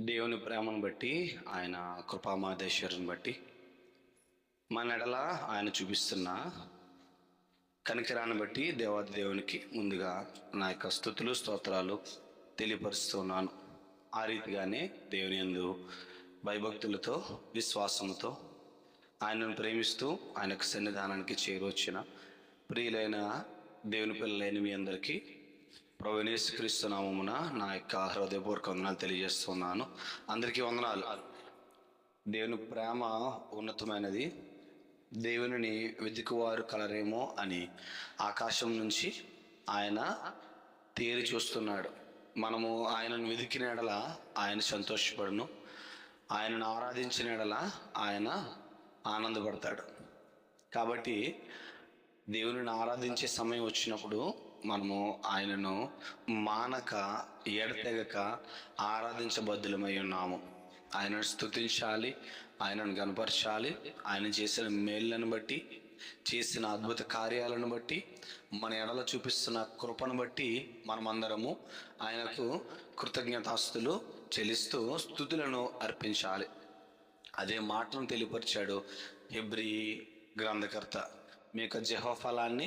దేవుని ప్రేమను బట్టి, ఆయన కృపామాదేశ్వరుని బట్టి మన ఎడల ఆయన చూపిస్తున్న కనికరాన్ని బట్టి దేవాది దేవునికి ముందుగా నా యొక్క స్తుతులు స్తోత్రాలు తెలియపరుస్తున్నాను. ఆ రీతిగానే దేవుని యందు భయభక్తులతో విశ్వాసంతో ఆయనను ప్రేమిస్తూ ఆయన యొక్క సన్నిధానానికి చేరొచ్చిన ప్రియులైన దేవుని పిల్లలైన మీ అందరికీ ప్రభువైన యేసుక్రీస్తు నామమున నా యొక్క హృదయపూర్వక వందనాలు తెలియజేస్తున్నాను. అందరికీ వందనాలు. దేవుని ప్రేమ ఉన్నతమైనది. దేవునిని వెతుకువారు కలరేమో అని ఆకాశం నుంచి ఆయన తేరి చూస్తున్నాడు. మనము ఆయనను వెతికిన ఎడల ఆయన సంతోషపడును, ఆయనను ఆరాధించిన ఎడల ఆయన ఆనందపడతాడు. కాబట్టి దేవునిని ఆరాధించే సమయం వచ్చినప్పుడు మనము ఆయనను మానక ఎడతెగక ఆరాధించబద్దులమై ఉన్నాము. ఆయనను స్తుతించాలి, ఆయనను గనపరచాలి. ఆయన చేసిన మేళ్ళను బట్టి, చేసిన అద్భుత కార్యాలను బట్టి, మన ఎడల చూపిస్తున్న కృపను బట్టి మనమందరము ఆయనకు కృతజ్ఞతాస్తులు చెల్లిస్తూ స్తుతులను అర్పించాలి. అదే మాటను తెలియపరిచాడు హెబ్రీ గ్రంథకర్త. మీ యొక్క జెహోఫలాన్ని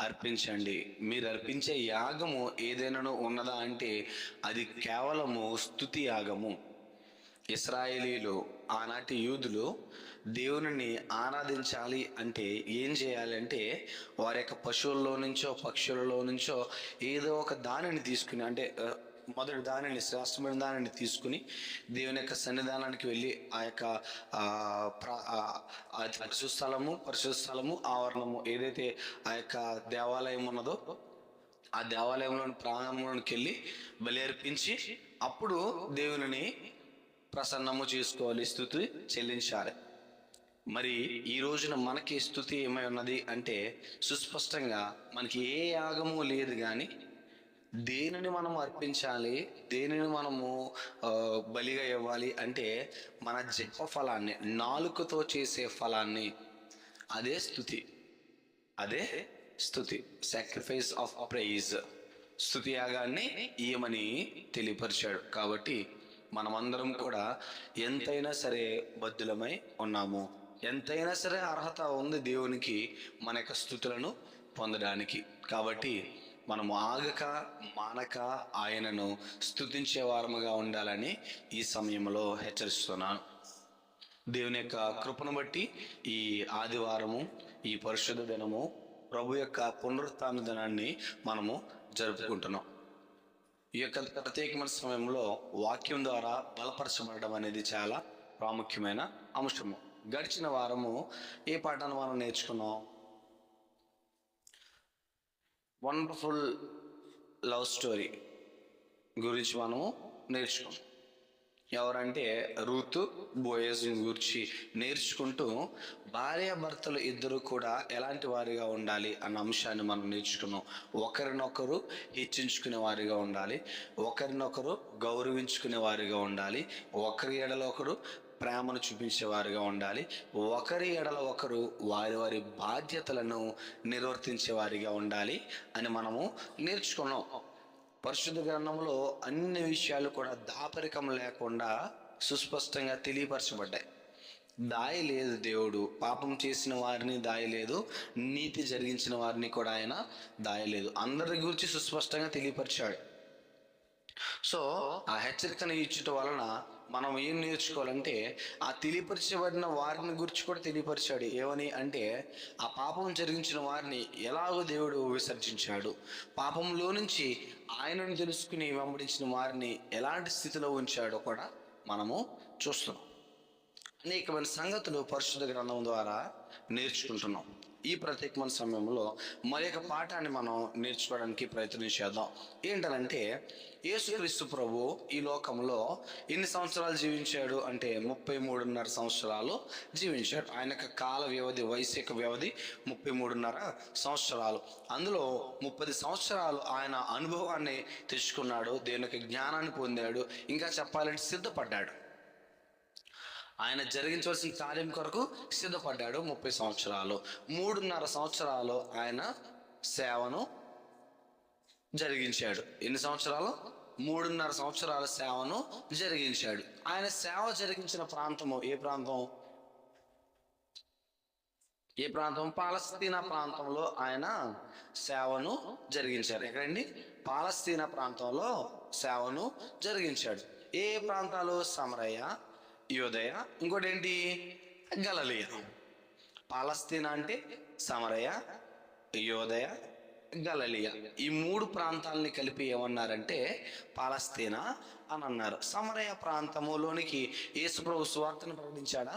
అర్పించండి. మీరు అర్పించే యాగము ఏదైనా ఉన్నదా అంటే అది కేవలము స్తుతి యాగము. ఇశ్రాయేలీలు, ఆనాటి యూదులు దేవునిని ఆరాధించాలి అంటే ఏం చేయాలి అంటే వారి యొక్క పశువుల్లో నుంచో పక్షులలో నుంచో ఏదో ఒక దానిని తీసుకుని, అంటే మొదటి దానిని, శ్రేష్టమైన దానిని తీసుకుని దేవుని యొక్క సన్నిధానానికి వెళ్ళి ఆ యొక్క పరిశుద్ధ స్థలము ఆవరణము ఏదైతే ఆ యొక్క దేవాలయం ఉన్నదో ఆ దేవాలయంలోని ప్రాంగణంలోనికి వెళ్ళి బలి అర్పించి అప్పుడు దేవునిని ప్రసన్నము చేసుకోవాలి, స్తుతి చెల్లించాలి. మరి ఈ రోజున మనకి స్తుతి ఏమై ఉన్నది అంటే సుస్పష్టంగా మనకి ఏ యాగము లేదు, కానీ దేనిని మనం అర్పించాలి, దేనిని మనము బలిగా ఇవ్వాలి అంటే మన జప ఫలాన్ని, నాలుకతో చేసే ఫలాన్ని, అదే స్తుతి. అదే స్తుతి, సాక్రిఫైస్ ఆఫ్ ప్రైజ్. స్తుతి యాగాన్ని ఇయ్యమని తెలియపరిచాడు. కాబట్టి మనమందరం కూడా ఎంతైనా సరే బద్దులమై ఉన్నాము. ఎంతైనా సరే అర్హత ఉంది దేవునికి మన యొక్క స్తుతులను పొందడానికి. కాబట్టి మనము ఆగక మానక ఆయనను స్తుతించే వారముగా ఉండాలని ఈ సమయంలో హెచ్చరిస్తున్నాను. దేవుని యొక్క కృపను బట్టి ఈ ఆదివారము, ఈ పరిశుద్ధ దినము, ప్రభు యొక్క పునరుత్థాన దినాన్ని మనము జరుపుకుంటున్నాం. ఈ యొక్క ప్రత్యేకమైన సమయంలో వాక్యం ద్వారా బలపరచబడడం అనేది చాలా ప్రాముఖ్యమైన అంశము. గడిచిన వారము ఏ పాఠాన్ని మనం నేర్చుకున్నాం? వండర్ఫుల్ లవ్ స్టోరీ గురించి మనము నేర్చుకున్నాం. ఎవరంటే రూతు బోయజుని గురించి నేర్చుకుంటూ భార్యాభర్తలు ఇద్దరు కూడా ఎలాంటి వారిగా ఉండాలి అన్న అంశాన్ని మనం నేర్చుకున్నాం. ఒకరినొకరు హెచ్చించుకునే వారిగా ఉండాలి, ఒకరినొకరు గౌరవించుకునే వారిగా ఉండాలి, ఒకరి ఎడల ఒకరు ప్రేమను చూపించేవారుగా ఉండాలి, ఒకరి ఎడల ఒకరు వారి వారి బాధ్యతలను నిర్వర్తించే వారిగా ఉండాలి అని మనము నేర్చుకున్నాం. పరిశుద్ధ గ్రంథంలో అన్ని విషయాలు కూడా దాపరికం లేకుండా సుస్పష్టంగా తెలియపరచబడ్డాయి. దాయి లేదు. దేవుడు పాపం చేసిన వారిని దాయలేదు, నీతి జరిగించిన వారిని కూడా ఆయన దాయలేదు. అందరి గురించి సుస్పష్టంగా తెలియపరిచాడు. సో ఆ హెచ్చరికను ఇచ్చుట వలన మనం ఏం నేర్చుకోవాలంటే ఆ తెలియపరచబడిన వారిని గురించి కూడా తెలియపరిచాడు. ఏమని అంటే ఆ పాపం జరిగించిన వారిని ఎలాగో దేవుడు విసర్జించాడు, పాపంలో నుంచి ఆయనను తెలుసుకుని వెంబడించిన వారిని ఎలాంటి స్థితిలో ఉంచాడో కూడా మనము చూస్తున్నాం. అనేకమైన సంగతులు పరిశుద్ధ గ్రంథం ద్వారా నేర్చుకుంటున్నాం. ఈ ప్రత్యేకమైన సమయంలో మరి యొక్క పాఠాన్ని మనం నేర్చుకోవడానికి ప్రయత్నం చేద్దాం. ఏంటంటే యేసుక్రీస్తు ప్రభు ఈ లోకంలో ఎన్ని సంవత్సరాలు జీవించాడు అంటే 33.5 సంవత్సరాలు జీవించాడు. ఆయన యొక్క కాల వ్యవధి, వయసు యొక్క వ్యవధి 33.5 సంవత్సరాలు. అందులో 30 సంవత్సరాలు ఆయన అనుభవాన్ని తెచ్చుకున్నాడు, దేవుని యొక్క జ్ఞానాన్ని పొందాడు, ఇంకా చెప్పాలంటే సిద్ధపడ్డాడు. ఆయన జరిగించవలసిన కార్యం కొరకు సిద్ధపడ్డాడు. 30 సంవత్సరాలు, 3.5 సంవత్సరాలు ఆయన సేవను జరిగించాడు. ఎన్ని సంవత్సరాలు? 3.5 సంవత్సరాల సేవను జరిగించాడు. ఆయన సేవ జరిగించిన ప్రాంతము ఏ ప్రాంతం? పాలస్తీనా ప్రాంతంలో ఆయన సేవను జరిగించారు. ఎక్కడండి? పాలస్తీనా ప్రాంతంలో సేవను జరిగించాడు. ఏ ప్రాంతాలు? సమరయ, యూదయ, ఇంకోటి ఏంటి? గలిలయ. పాలస్తీనా అంటే సమరయ, యూదయ, గలిలయ. ఈ 3 ప్రాంతాలని కలిపి ఏమన్నారంటే పాలస్తీనా అని అన్నారు. సమరయ ప్రాంతములోనికి యేసుప్రభు సువార్తను ప్రకటించాడా?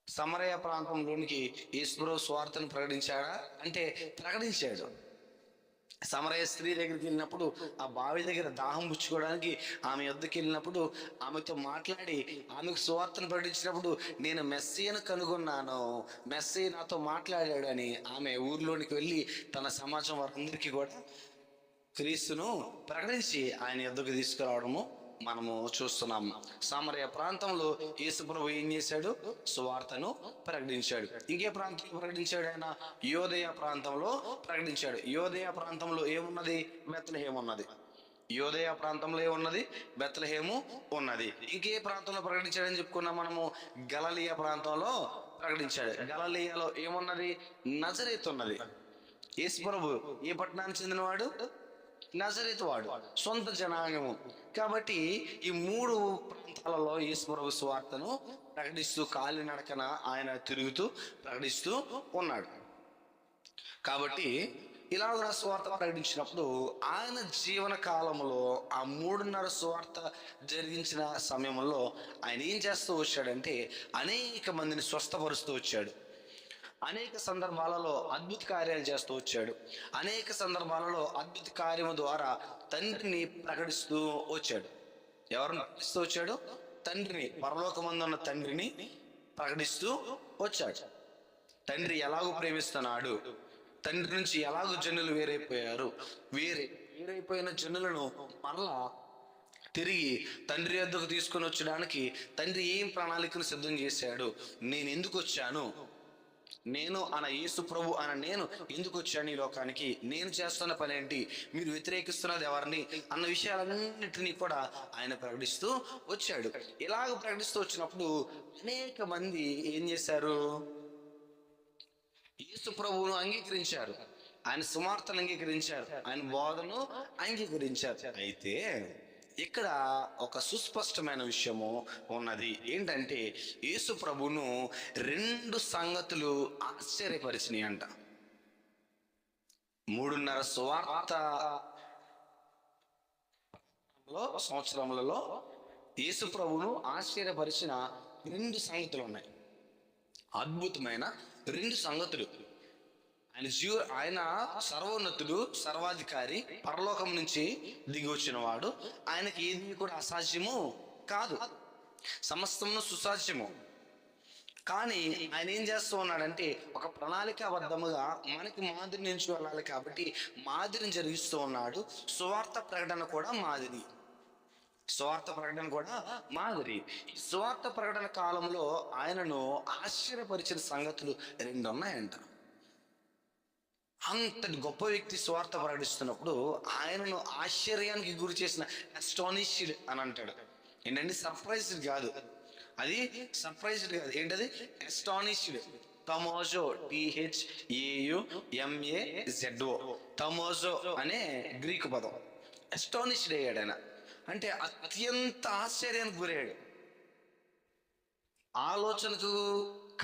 సమరయ ప్రాంతంలోనికి యేసుప్రభు సువార్తను ప్రకటించాడా అంటే ప్రకటించాడు. సమరయ స్త్రీ దగ్గరికి వెళ్ళినప్పుడు, ఆ బావి దగ్గర దాహం పుచ్చుకోవడానికి ఆమె యొద్దకు వెళ్ళినప్పుడు ఆమెతో మాట్లాడి ఆమెకు సువార్తను ప్రకటించినప్పుడు, నేను మెస్సీయను కనుగొన్నాను, మెస్సీ నాతో మాట్లాడాడని ఆమె ఊర్లోనికి వెళ్ళి తన సమాజం వారందరికీ కూడా క్రీస్తును ప్రకటించి ఆయన యొద్దకు తీసుకురావడము మనము చూస్తున్నాం. సమరయ ప్రాంతంలో యేసుప్రభు ఏం చేశాడు? సువార్తను ప్రకటించాడు. ఇంకే ప్రాంతంలో ప్రకటించాడు? ఆయన యోదయ ప్రాంతంలో ప్రకటించాడు. యోదయ ప్రాంతంలో ఏమున్నది? బెత్లెహేము ఉన్నది. యోదయ ప్రాంతంలో ఏమున్నది? బెత్లెహేము ఉన్నది. ఇంకే ప్రాంతంలో ప్రకటించాడని చెప్పుకున్నాం మనము? గలిలయ ప్రాంతంలో ప్రకటించాడు. గలిలయలో ఏమున్నది? నజరేతు ఉన్నది. యేసుప్రభు ఏ పట్టణానికి చెందినవాడు? నజరేతు వాడు, సొంత జనాంగము. కాబట్టి ఈ 3 ప్రాంతాలలో యేసుప్రభు సువార్తను ప్రకటిస్తూ కాలినడకన ఆయన తిరుగుతూ ప్రకటిస్తూ ఉన్నాడు. కాబట్టి ఇలాగ సువార్త ప్రకటించినప్పుడు ఆయన జీవన కాలంలో ఆ 3.5 సువార్త జరిగించిన సమయంలో ఆయన ఏం చేస్తూ వచ్చాడంటే అనేక మందిని స్వస్థపరుస్తూ వచ్చాడు. అనేక సందర్భాలలో అద్భుత కార్యాలు చేస్తూ వచ్చాడు. అనేక సందర్భాలలో అద్భుత కార్యము ద్వారా తండ్రిని ప్రకటిస్తూ వచ్చాడు. ఎవరిని ప్రకటిస్తూ వచ్చాడు? తండ్రిని, పరలోకమందున్న తండ్రిని ప్రకటిస్తూ వచ్చాడు. తండ్రి ఎలాగూ ప్రేమిస్తున్నాడు, తండ్రి నుంచి ఎలాగూ జనులు వేరైపోయారు, వేరైపోయిన జనులను మరలా తిరిగి తండ్రి వద్దకు తీసుకొని వచ్చడానికి తండ్రి ఏం ప్రణాళికను సిద్ధం చేశాడు, నేను ఎందుకు వచ్చాను, నేను అన్న యేసు ప్రభు అన్న నేను ఎందుకు వచ్చాను ఈ లోకానికి, నేను చేస్తున్న పని ఏంటి, మీరు వ్యతిరేకిస్తున్నది ఎవరిని అన్న విషయాలన్నిటినీ కూడా ఆయన ప్రకటిస్తూ వచ్చాడు. ఇలాగ ప్రకటిస్తూ వచ్చినప్పుడు అనేక మంది ఏం చేశారు? యేసు ప్రభువును అంగీకరించారు, ఆయన సువార్తను అంగీకరించారు, ఆయన బోధను అంగీకరించారు. అయితే ఇక్కడ ఒక సుస్పష్టమైన విషయము ఉన్నది. ఏంటంటే యేసు ప్రభును 2 సంగతులు ఆశ్చర్యపరిచినాయి అంట. 3.5 సువార్త సంవత్సరములలో యేసు ప్రభును ఆశ్చర్యపరిచిన 2 సంగతులు ఉన్నాయి. అద్భుతమైన 2 సంగతులు. ఆయన సర్వోన్నతుడు, సర్వాధికారి, పరలోకం నుంచి దిగి వచ్చిన వాడు. ఆయనకి ఏది కూడా అసాధ్యము కాదు, సమస్తము సుసాధ్యము. కానీ ఆయన ఏం చేస్తూ ఉన్నాడంటే ఒక ప్రణాళికాబద్ధముగా మనకి మాదిరి నుంచి వెళ్ళాలి కాబట్టి మాదిరిని జరిగిస్తూ ఉన్నాడు. సువార్త ప్రకటన కూడా మాదిరి. సువార్త ప్రకటన కూడా మాదిరి. ఈ సువార్త ప్రకటన కాలంలో ఆయనను ఆశ్చర్యపరిచిన సంగతులు 2 ఉన్నాయంట. అంతటి గొప్ప వ్యక్తి సువార్త ప్రకటిస్తున్నప్పుడు ఆయనను ఆశ్చర్యానికి గురి చేసిన అస్టానిష్డ్ అని అంటాడు. ఏంటంటే సర్ప్రైజ్డ్ కాదు, అది సర్ప్రైజ్డ్ కాదు. ఏంటది? అస్టానిష్డ్. తమోజో, THAUMAZO, తమోజో అనే గ్రీకు పదం. అస్టానిష్డ్ అయ్యాడు ఆయన. అంటే అత్యంత ఆశ్చర్యానికి గురయ్యాడు. ఆలోచనకు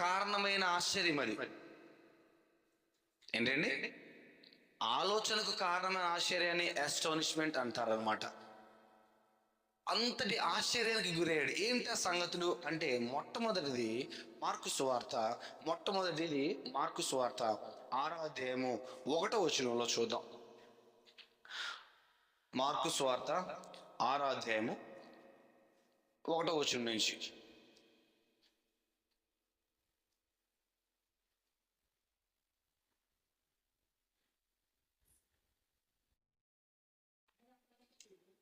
కారణమైన ఆశ్చర్యం అది. ఏంటండి? ఆలోచనకు కారణమైన ఆశ్చర్యాన్ని అస్టానిష్మెంట్ అంటారనమాట. అంతటి ఆశ్చర్యానికి గురయ్యాడు. ఏంటి ఆ సంగతులు అంటే మొట్టమొదటిది మార్కు సువార్త 6వ అధ్యాయము 1వ వచనంలో చూద్దాం. మార్కు సువార్త 6వ అధ్యాయము 1వ వచనం నుంచి.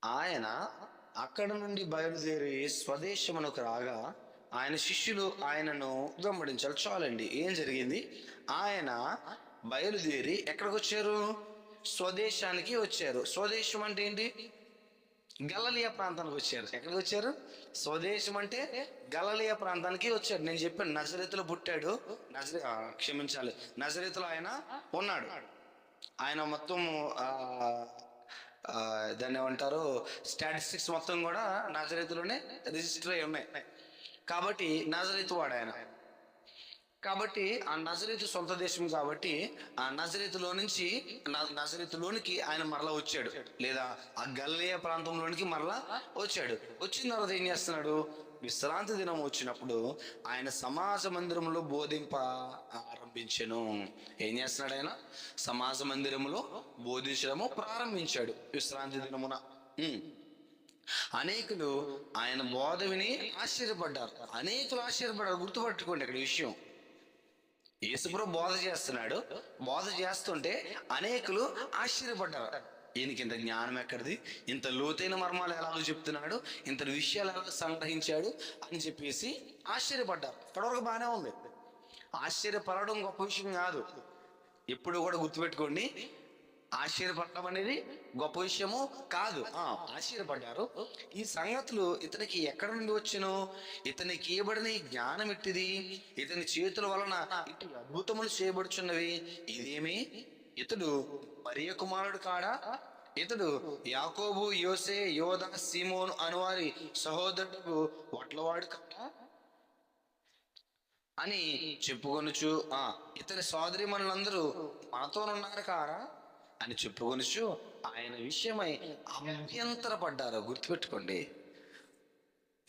ఆయన అక్కడ నుండి బయలుదేరి స్వదేశమునకు రాగా ఆయన శిష్యులు ఆయనను వెంబడించాలి. చాలండి, ఏం జరిగింది? ఆయన బయలుదేరి ఎక్కడికి వచ్చారు? స్వదేశానికి వచ్చారు. స్వదేశం అంటే ఏంటి? గలిలయ ప్రాంతానికి వచ్చారు. ఎక్కడికి వచ్చారు? స్వదేశం అంటే గలిలయ ప్రాంతానికి వచ్చాడు. నేను చెప్పాను నజరేతులో పుట్టాడు, క్షమించాలి, నజరేతులో ఆయన ఉన్నాడు. ఆయన మొత్తం దాన్ని ఏమంటారు, స్టాటిస్టిక్స్ మొత్తం కూడా నజరేతులోనే రిజిస్టర్ అయి ఉన్నాయి. కాబట్టి నజరేతు వాడు ఆయన. కాబట్టి ఆ నజరేతు సొంత దేశం కాబట్టి ఆ నజరేతులోనికి ఆయన మరలా వచ్చాడు, లేదా ఆ గలిలయ ప్రాంతంలోనికి మరలా వచ్చాడు. వచ్చిన తర్వాత ఏం చేస్తున్నాడు? విశ్రాంతి దినం వచ్చినప్పుడు ఆయన సమాజ మందిరంలో బోధింప ఆరంభించెను. ఏం చేస్తున్నాడు? ఆయన సమాజ మందిరంలో బోధించడము ప్రారంభించాడు విశ్రాంతి దినమున. అనేకులు ఆయన బోధ విని ఆశ్చర్యపడ్డారు. అనేకులు ఆశ్చర్యపడ్డారు. గుర్తుపట్టుకోండి ఇక్కడ విషయం. యేసుప్రభు బోధ చేస్తున్నాడు. బోధ చేస్తుంటే అనేకులు ఆశ్చర్యపడ్డారు. ఈయనకి ఇంత జ్ఞానం ఎక్కడిది, ఇంత లోతైన మర్మాలు ఎలాగో చెప్తున్నాడు, ఇంత విషయాలు ఎలా సంగ్రహించాడు అని చెప్పేసి ఆశ్చర్యపడ్డారు. ఇప్పటివరకు బాగానే ఉంది. ఆశ్చర్యపడడం గొప్ప విషయం కాదు. ఎప్పుడు కూడా గుర్తుపెట్టుకోండి, ఆశ్చర్యపడటం అనేది గొప్ప విషయము కాదు. ఆశ్చర్యపడ్డారు. ఈ సంగతులు ఇతనికి ఎక్కడ నుండి వచ్చును? ఇతనికి ఇవ్వబడిన జ్ఞానం ఇట్టిది, ఇతని చేతుల వలన ఇటు అద్భుతములు చేయబడుచున్నవి. ఇదేమి? ఇతడు మరియ కుమారుడు కాడా? ఇతడు యాకోబు, యోసే, యోధ, సీమోను అనువారి సహోదరుడు వడ్లవాడు కాడా అని చెప్పుకొనుచు, ఇతని సోదరి మనులందరూ మనతోనున్నారు కారా అని చెప్పుకొనుచు ఆయన విషయమై అభ్యంతరపడ్డారు. గుర్తుపెట్టుకోండి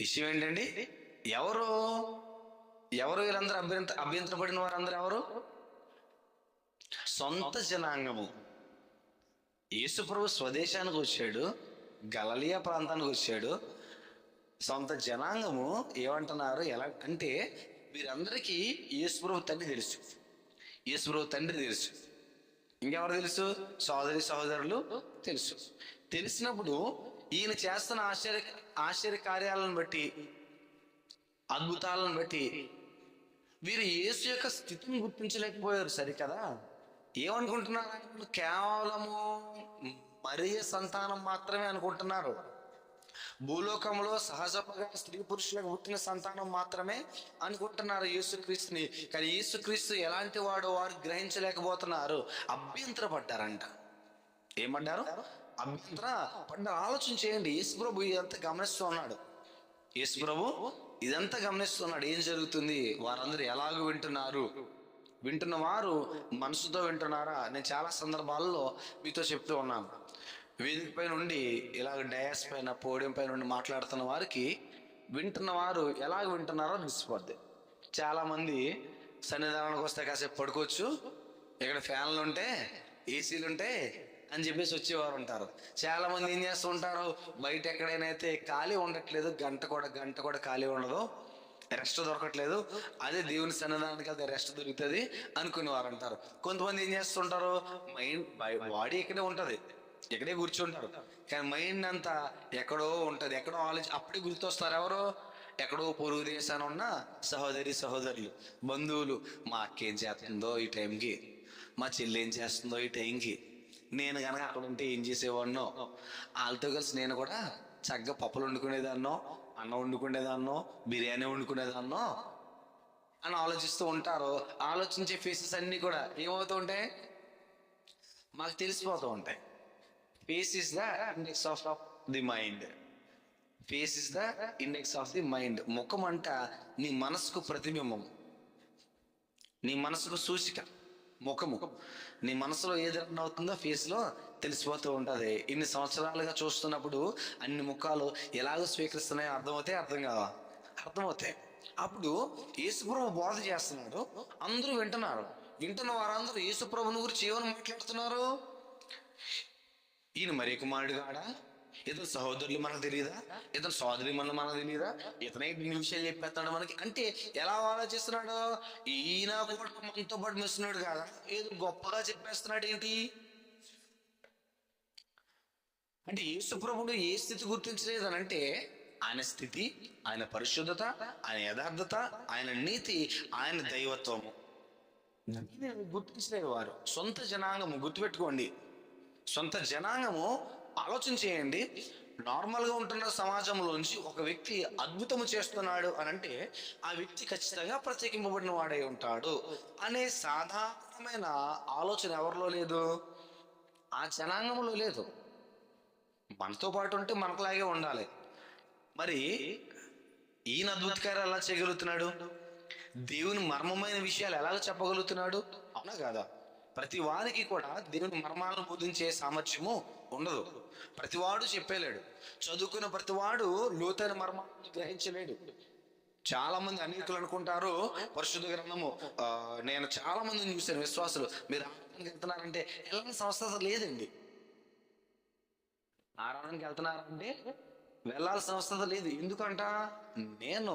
విషయం ఏంటండి? ఎవరు వీళ్ళందరూ అభ్యంతరపడిన వారందరూ ఎవరు? సొంత జనాంగము. యేసుప్రభు స్వదేశానికి వచ్చాడు, గలిలయ ప్రాంతానికి వచ్చాడు. సొంత జనాంగము ఏమంటున్నారు? ఎలా అంటే వీరందరికీ యేసుప్రభు తండ్రి తెలుసు, యేసుప్రభు తండ్రి తెలుసు, ఇంకెవరు తెలుసు? సహోదరులు తెలుసు. తెలిసినప్పుడు ఈయన చేస్తున్న ఆశ్చర్య కార్యాలను బట్టి, అద్భుతాలను బట్టి వీరు యేసు యొక్క స్థితిని గుర్తించలేకపోయారు. సరికదా? ఏమనుకుంటున్నారు? కేవలము మరియ సంతానం మాత్రమే అనుకుంటున్నారు. భూలోకంలో సహజంగా స్త్రీ పురుషులకు పుట్టిన సంతానం మాత్రమే అనుకుంటున్నారు యేసుక్రీస్తుని. కానీ యేసుక్రీస్తు ఎలాంటి వాడు వారు గ్రహించలేకపోతున్నారు. అభ్యంతరపడ్డారంట. ఏమన్నారు? అభ్యంతరపడ్డారు. ఆలోచన చేయండి. యేసుప్రభు ఇదంతా గమనిస్తూ ఉన్నాడు. యేసుప్రభు ఇదంతా గమనిస్తున్నాడు. ఏం జరుగుతుంది? వారందరూ ఎలాగో వింటున్న వారు మనసుతో వింటున్నారా? నేను చాలా సందర్భాల్లో మీతో చెప్తూ ఉన్నాను. వేదిక పై నుండి ఇలాగ డయాస్ పైన, పోడియం పై నుండి మాట్లాడుతున్న వారికి వింటున్న వారు ఎలాగ వింటున్నారో తెలిసిపోద్ది. చాలా మంది సన్నిధానానికి వస్తే కాసేపు పడుకోవచ్చు, ఇక్కడ ఫ్యాన్లు ఉంటే, ఏసీలు ఉంటే అని చెప్పేసి వచ్చేవారు ఉంటారు. చాలా మంది ఏం చేస్తూ ఉంటారు? బయట ఎక్కడైనా అయితే ఖాళీ ఉండట్లేదు, గంట కూడా ఖాళీ ఉండదు, రెస్ట్ దొరకట్లేదు, అదే దేవుని సన్నిధానానికి అదే రెస్ట్ దొరుకుతుంది అనుకునే వారు అంటారు. కొంతమంది ఏం చేస్తుంటారు? బాడీ ఇక్కడే ఉంటది, ఇక్కడే కూర్చుంటారు, కానీ మైండ్ అంతా ఎక్కడో ఉంటది, ఎక్కడో ఆలోచన. అప్పుడే గుర్తొస్తారు ఎవరో? ఎక్కడో పొరుగు దేశాన ఉన్న సహోదరులు, బంధువులు. మా అక్క ఏం చేస్తుందో ఈ టైంకి, మా చెల్లి ఏం చేస్తుందో ఈ టైంకి, నేను కనుక అక్కడ ఉంటే ఏం చేసేవాడినో, వాళ్ళతో కలిసి నేను కూడా చక్కగా పప్పులు వండుకునేదాన్నో, అన్నం వండుకునేదాన్నో, బిర్యానీ వండుకునేదాన్నో అని ఆలోచిస్తూ ఉంటారు. ఆలోచించే ఫేసెస్ అన్నీ కూడా ఏమవుతూ ఉంటాయి? మాకు తెలిసిపోతూ ఉంటాయి. Face is the index of the mind. Face is the index of the mind. ముఖం అంట నీ మనసుకు ప్రతిబింబం, నీ మనసుకు సూచిక. ముఖము నీ మనసులో ఏది రన్ అవుతుందో ఫేస్లో తెలిసిపోతూ ఉంటుంది. ఇన్ని సంవత్సరాలుగా చూస్తున్నప్పుడు అన్ని ముఖాలు ఎలాగో స్వీకరిస్తున్నాయో అర్థమవుతాయి. అప్పుడు యేసుప్రభు బోధ చేస్తున్నాడు, అందరూ వింటున్న వారందరూ యేసుప్రభుని గురించి ఏమని మాట్లాడుతున్నారు? ఈయన మరియ కుమారుడు కాడా? ఇతను సహోదరులు మనకు తెలియదా? ఇతను సోదరి మనకు తెలియదా? ఇతనే ఇన్ని విషయాలు చెప్పేస్తున్నాడు మనకి అంటే ఎలా ఆలోచిస్తున్నాడు? ఈయన కూడా మనతో పాటు మెస్తున్నాడు కాదా? ఏదో గొప్పగా చెప్పేస్తున్నాడు ఏంటి అంటే యేసుప్రభుడు ఏ స్థితి గుర్తించలేదనంటే ఆయన స్థితి, ఆయన పరిశుద్ధత, ఆయన యథార్థత, ఆయన నీతి, ఆయన దైవత్వము గుర్తించలేదు వారు. సొంత జనాంగము. గుర్తుపెట్టుకోండి, సొంత జనాంగము. ఆలోచన చేయండి, నార్మల్గా ఉంటున్న సమాజంలోంచి ఒక వ్యక్తి అద్భుతము చేస్తున్నాడు అని అంటే ఆ వ్యక్తి ఖచ్చితంగా ప్రత్యేకింపబడిన వాడై ఉంటాడు అనే సాధారణమైన ఆలోచన ఎవరిలో లేదు? ఆ జనాంగంలో లేదు. మనతో పాటు ఉంటే మనకులాగే ఉండాలి. మరి ఈయన అద్భుత కార్యాలు ఎలా చేయగలుగుతున్నాడు? దేవుని మర్మమైన విషయాలు ఎలాగ చెప్పగలుగుతున్నాడు? అవునా కాదా? ప్రతి వారికి కూడా దేవుని మర్మాలను బోధించే సామర్థ్యము ఉండదు. ప్రతివాడు చెప్పలేడు. చదువుకున్న ప్రతివాడు లోతైన మర్మాలను గ్రహించలేడు. చాలా మంది అనేకులు అనుకుంటారు పరిశుద్ధ గ్రంథము, నేను చాలా మందిని చూశాను విశ్వాసులు, మీరు ఆరాధనకి వెళ్తున్నారంటే వెళ్ళని సంస్థ లేదండి. ఆరాధనకి వెళ్తున్నారంటే వెళ్ళాల్సిన అవసరం లేదు. ఎందుకంట, నేను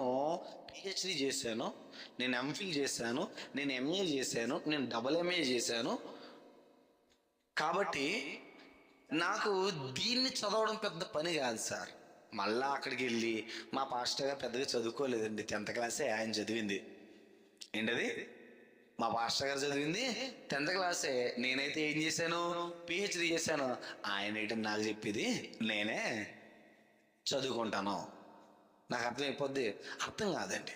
పిహెచ్డి చేశాను, నేను ఎంఫిల్ చేశాను, నేను ఎంఏ చేశాను, నేను డబుల్ ఎంఏ చేశాను, కాబట్టి నాకు దీన్ని చదవడం పెద్ద పని కాదు సార్. మళ్ళా అక్కడికి వెళ్ళి మా పాస్టర్ గారు పెద్దగా చదువుకోలేదండి, 10th క్లాసే ఆయన చదివింది. ఏంటది? మా పాస్టర్ గారు చదివింది 10th క్లాసే. నేనైతే ఏం చేశాను? పిహెచ్డి చేశాను. ఆయన ఏంటని నాకు చెప్పేది, నేనే చదువుకుంటాను. నాకు అర్థమైపోద్ది? అర్థం కాదండి.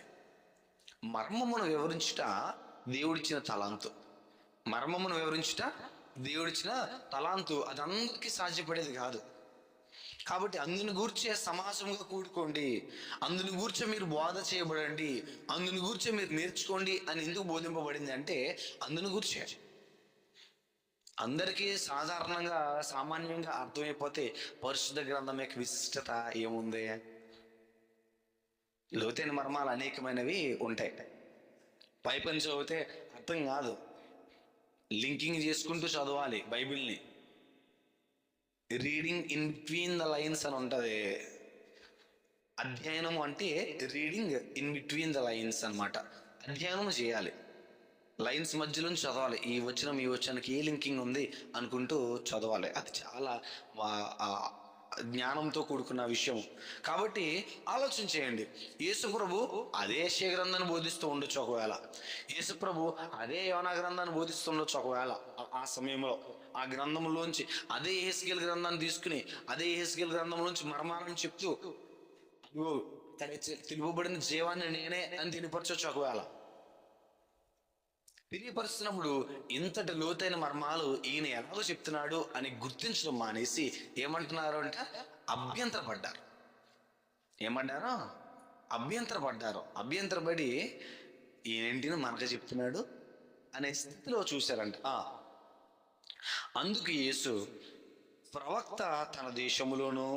మర్మమును వివరించుట దేవుడిచ్చిన తలాంతు. మర్మమును వివరించుట దేవుడిచ్చిన తలాంతు. అది అందరికీ సాధ్యపడేది కాదు. కాబట్టి అందుని గూర్చే సమాజంగా కూడుకోండి, అందుని గూర్చే మీరు బోధ చేయబడండి, అందుని గూర్చే మీరు నేర్చుకోండి అని ఎందుకు బోధింపబడింది అంటే అందుని గూర్చే. అందరికీ సాధారణంగా సామాన్యంగా అర్థమైపోతే పరిశుద్ధ గ్రంథం యొక్క విశిష్టత ఏముంది? లోతైన మర్మాలు అనేకమైనవి ఉంటాయి. పైపని చదివితే అర్థం కాదు, లింకింగ్ చేసుకుంటూ చదవాలి బైబిల్ని. Reading in between the lines అని ఉంటుంది. అధ్యయనం అంటే reading in between the lines అన్నమాట. అధ్యయనం చేయాలి, లైన్స్ మధ్యలో చదవాలి. ఈ వచనం ఈ వచనానికి ఏ లింకింగ్ ఉంది అనుకుంటూ చదవాలి. అది చాలా జ్ఞానంతో కూడుకున్న విషయం. కాబట్టి ఆలోచన చేయండి. యేసు ప్రభు అదే యెషయా గ్రంథాన్ని బోధిస్తూ ఉండొచ్చు ఒకవేళ, యేసు ప్రభు అదే యోనా గ్రంథాన్ని బోధిస్తుండొచ్చు ఒకవేళ. ఆ సమయంలో ఆ గ్రంథంలోంచి అదే యెహెజ్కేలు గ్రంథాన్ని తీసుకుని అదే యెహెజ్కేలు గ్రంథంలోంచి మర్మాలను చెప్తూ తెలుపబడిన జీవాన్ని నేనే అని తెలియపరచొచ్చు ఒకవేళ. తెలియపరుస్తున్నప్పుడు ఇంతటి లోతైన మర్మాలు ఈయన ఎలాగో చెప్తున్నాడు అని గుర్తించడం మానేసి ఏమంటున్నారు అంటే అభ్యంతరపడ్డారు. ఏమంటారు? అభ్యంతరపడ్డారు. అభ్యంతరపడి ఈయనేంటిని మనకు చెప్తున్నాడు అనే స్థితిలో చూశారంట. అందుకు యేసు, ప్రవక్త తన దేశములోను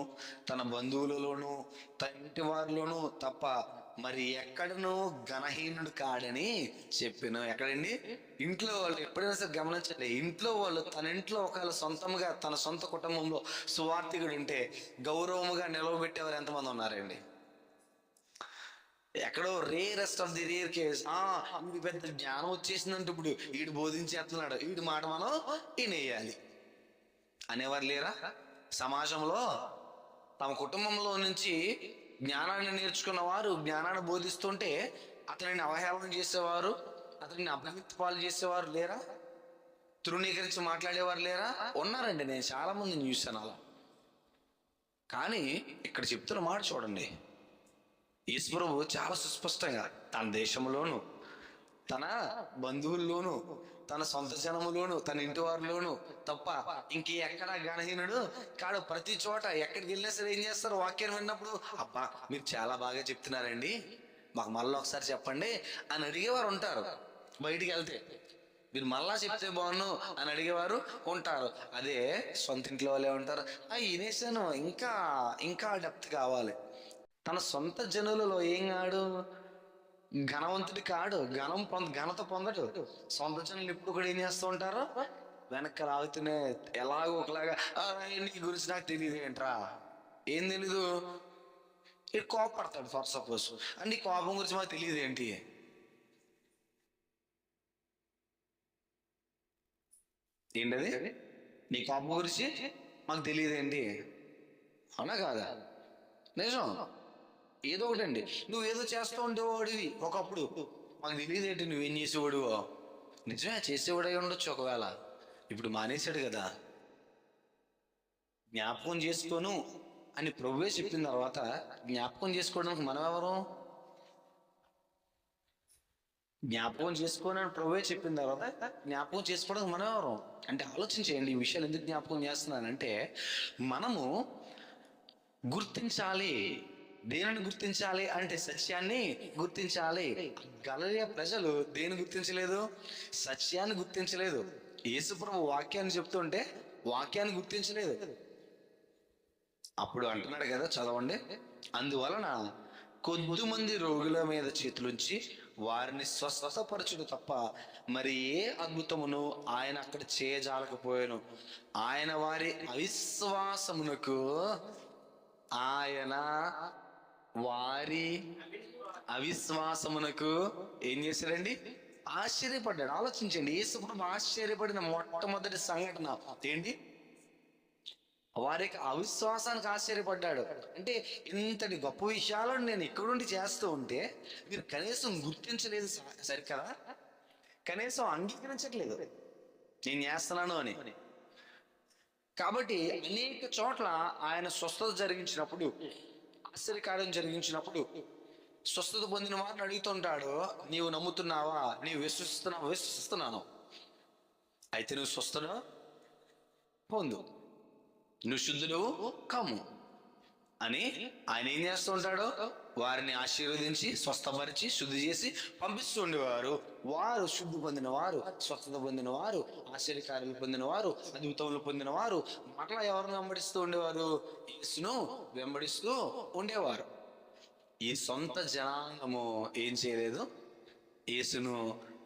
తన బంధువులలోను తన ఇంటి వారిలోనూ తప్ప మరి ఎక్కడనూ ఘనహీనుడు కాడని చెప్పాను. ఎక్కడండి? ఇంట్లో వాళ్ళు. ఎప్పుడైనా సరే గమనించండి, ఇంట్లో వాళ్ళు తన ఇంట్లో ఒకవేళ సొంతంగా తన సొంత కుటుంబంలో సువార్థికుడు ఉంటే గౌరవముగా నిలవబెట్టేవారు ఎంతమంది ఉన్నారండి? ఎక్కడో rarest of the rare case. వీడి పెద్ద జ్ఞానం వచ్చేసిందంటే ఇప్పుడు వీడు బోధించేస్తున్నాడు, వీడి మాట మనం వినేయాలి అనేవారు లేరా? సమాజంలో తమ కుటుంబంలో నుంచి జ్ఞానాన్ని నేర్చుకున్న వారు జ్ఞానాన్ని బోధిస్తుంటే అతనిని అవహేళన చేసేవారు, అతనిని అపవిత్ర పాలు చేసేవారు లేరా? తృణీకరించి మాట్లాడేవారు లేరా? ఉన్నారండి, నేను చాలా మందిని చూశాను అలా. కానీ ఇక్కడ చెప్తున్న మాట చూడండి, యేసు ప్రభువు చాలా సుస్పష్టంగా తన దేశంలోను తన బంధువుల్లోను తన సొంత జనములోను తన ఇంటి వారిలోను తప్ప ఇంకెక్కడ ఘనహీనుడు కాడు. ప్రతి చోట ఎక్కడికి వెళ్ళినా సరే ఏం చేస్తారు? వాక్యాన్ని విన్నప్పుడు, అబ్బా మీరు చాలా బాగా చెప్తున్నారండి, మాకు మళ్ళీ ఒకసారి చెప్పండి అని అడిగేవారు ఉంటారు. బయటికి వెళ్తే మీరు మళ్ళా చెప్తే బాగున్ను అని అడిగేవారు ఉంటారు. అదే సొంత ఇంట్లో వాళ్ళే ఉంటారు, వినేసాను, ఇంకా ఇంకా డెప్త్ కావాలి. తన సొంత జనులలో ఏం కాడు? ఘనవంతుడి కాడు, ఘనత పొందడు. సొంత జనులు ఎప్పుడు కూడా ఏం చేస్తూ ఉంటారు? వెనక్కి లాగుతూనే ఎలాగో ఒకలాగా, నీ గురించి నాకు తెలియదు ఏంట్రా, ఏం తెలీదు, ఇటు కోపడతాడు ఫర్ సపోజ్. అండ్ ఈ కోపం గురించి మాకు తెలియదు ఏంటి? ఏంటది? నీ కోపం గురించి మాకు తెలియదు ఏంటి? అవునా కాదా? నిజం. ఏదో ఒకటండి, నువ్వేదో చేస్తూ ఉండేవాడివి ఒకప్పుడు, మాకు తెలియదు ఏంటి నువ్వేం చేసేవాడువో. నిజమే, చేసేవాడై ఉండొచ్చు ఒకవేళ, ఇప్పుడు మానేశాడు కదా. జ్ఞాపకం చేసుకోను అని ప్రభువే చెప్పిన తర్వాత జ్ఞాపకం చేసుకోవడానికి మనం ఎవరు? జ్ఞాపకం చేసుకోను అని ప్రభువే చెప్పిన తర్వాత జ్ఞాపకం చేసుకోవడానికి మనం ఎవరు? అంటే ఆలోచించేయండి, ఈ విషయాలు ఎందుకు జ్ఞాపకం చేస్తున్నానంటే, మనము గుర్తించాలి. దేనిని గుర్తించాలి అంటే సత్యాన్ని గుర్తించాలి. గలిలయ ప్రజలు దేని గుర్తించలేదు? సత్యాన్ని గుర్తించలేదు. యేసుప్రభు వాక్యాన్ని చెప్తుంటే వాక్యాన్ని గుర్తించలేదు. అప్పుడు అంటున్నాడు కదా, చదవండి. అందువలన కొద్దిమంది రోగుల మీద చేతులుంచి వారిని స్వస్థపరచుడు తప్ప మరి ఏ అద్భుతమును ఆయన అక్కడ చేయజాలకపోయాను. ఆయన వారి అవిశ్వాసమునకు ఆయన వారి అవిశ్వాసమునకు ఏం చేశాడండి? ఆశ్చర్యపడ్డాడు. ఆలోచించండి, యేసుప్రభు ఆశ్చర్యపడిన మొట్టమొదటి సంఘటన ఏంటి? వారి యొక్క అవిశ్వాసానికి ఆశ్చర్యపడ్డాడు. అంటే ఇంతటి గొప్ప విషయాలను నేను ఇక్కడుండి చేస్తూ ఉంటే మీరు కనీసం గుర్తించలేదు సరికదా, కనీసం అంగీకరించట్లేదు నేను చేస్తున్నాను అని. కాబట్టి అనేక చోట్ల ఆయన స్వస్థత జరిగించినప్పుడు, ఆశ్చర్యకార్యం జరిగించినప్పుడు స్వస్థత పొందిన వారిని అడుగుతుంటాడు, నీవు నమ్ముతున్నావా? నీవు విశ్వసిస్తున్నావా? విశ్వసిస్తున్నాను. అయితే నువ్వు స్వస్థత పొందు, నువ్వు శుద్ధులు కమ్ము అని ఆయన ఏం చేస్తూ ఉంటాడు? వారిని ఆశీర్వదించి స్వస్థపరిచి శుద్ధి చేసి పంపిస్తూ ఉండేవారు. వారు శుద్ధి పొందిన వారు, స్వస్థత పొందిన వారు, ఆశ్చర్యకార్యాలు పొందిన వారు, అద్భుతములు పొందిన వారు మరలా ఎవరిని వెంబడిస్తూ ఉండేవారు? యేసును వెంబడిస్తూ ఉండేవారు. ఈ సొంత జనాంగము ఏం చేయలేదు? యేసును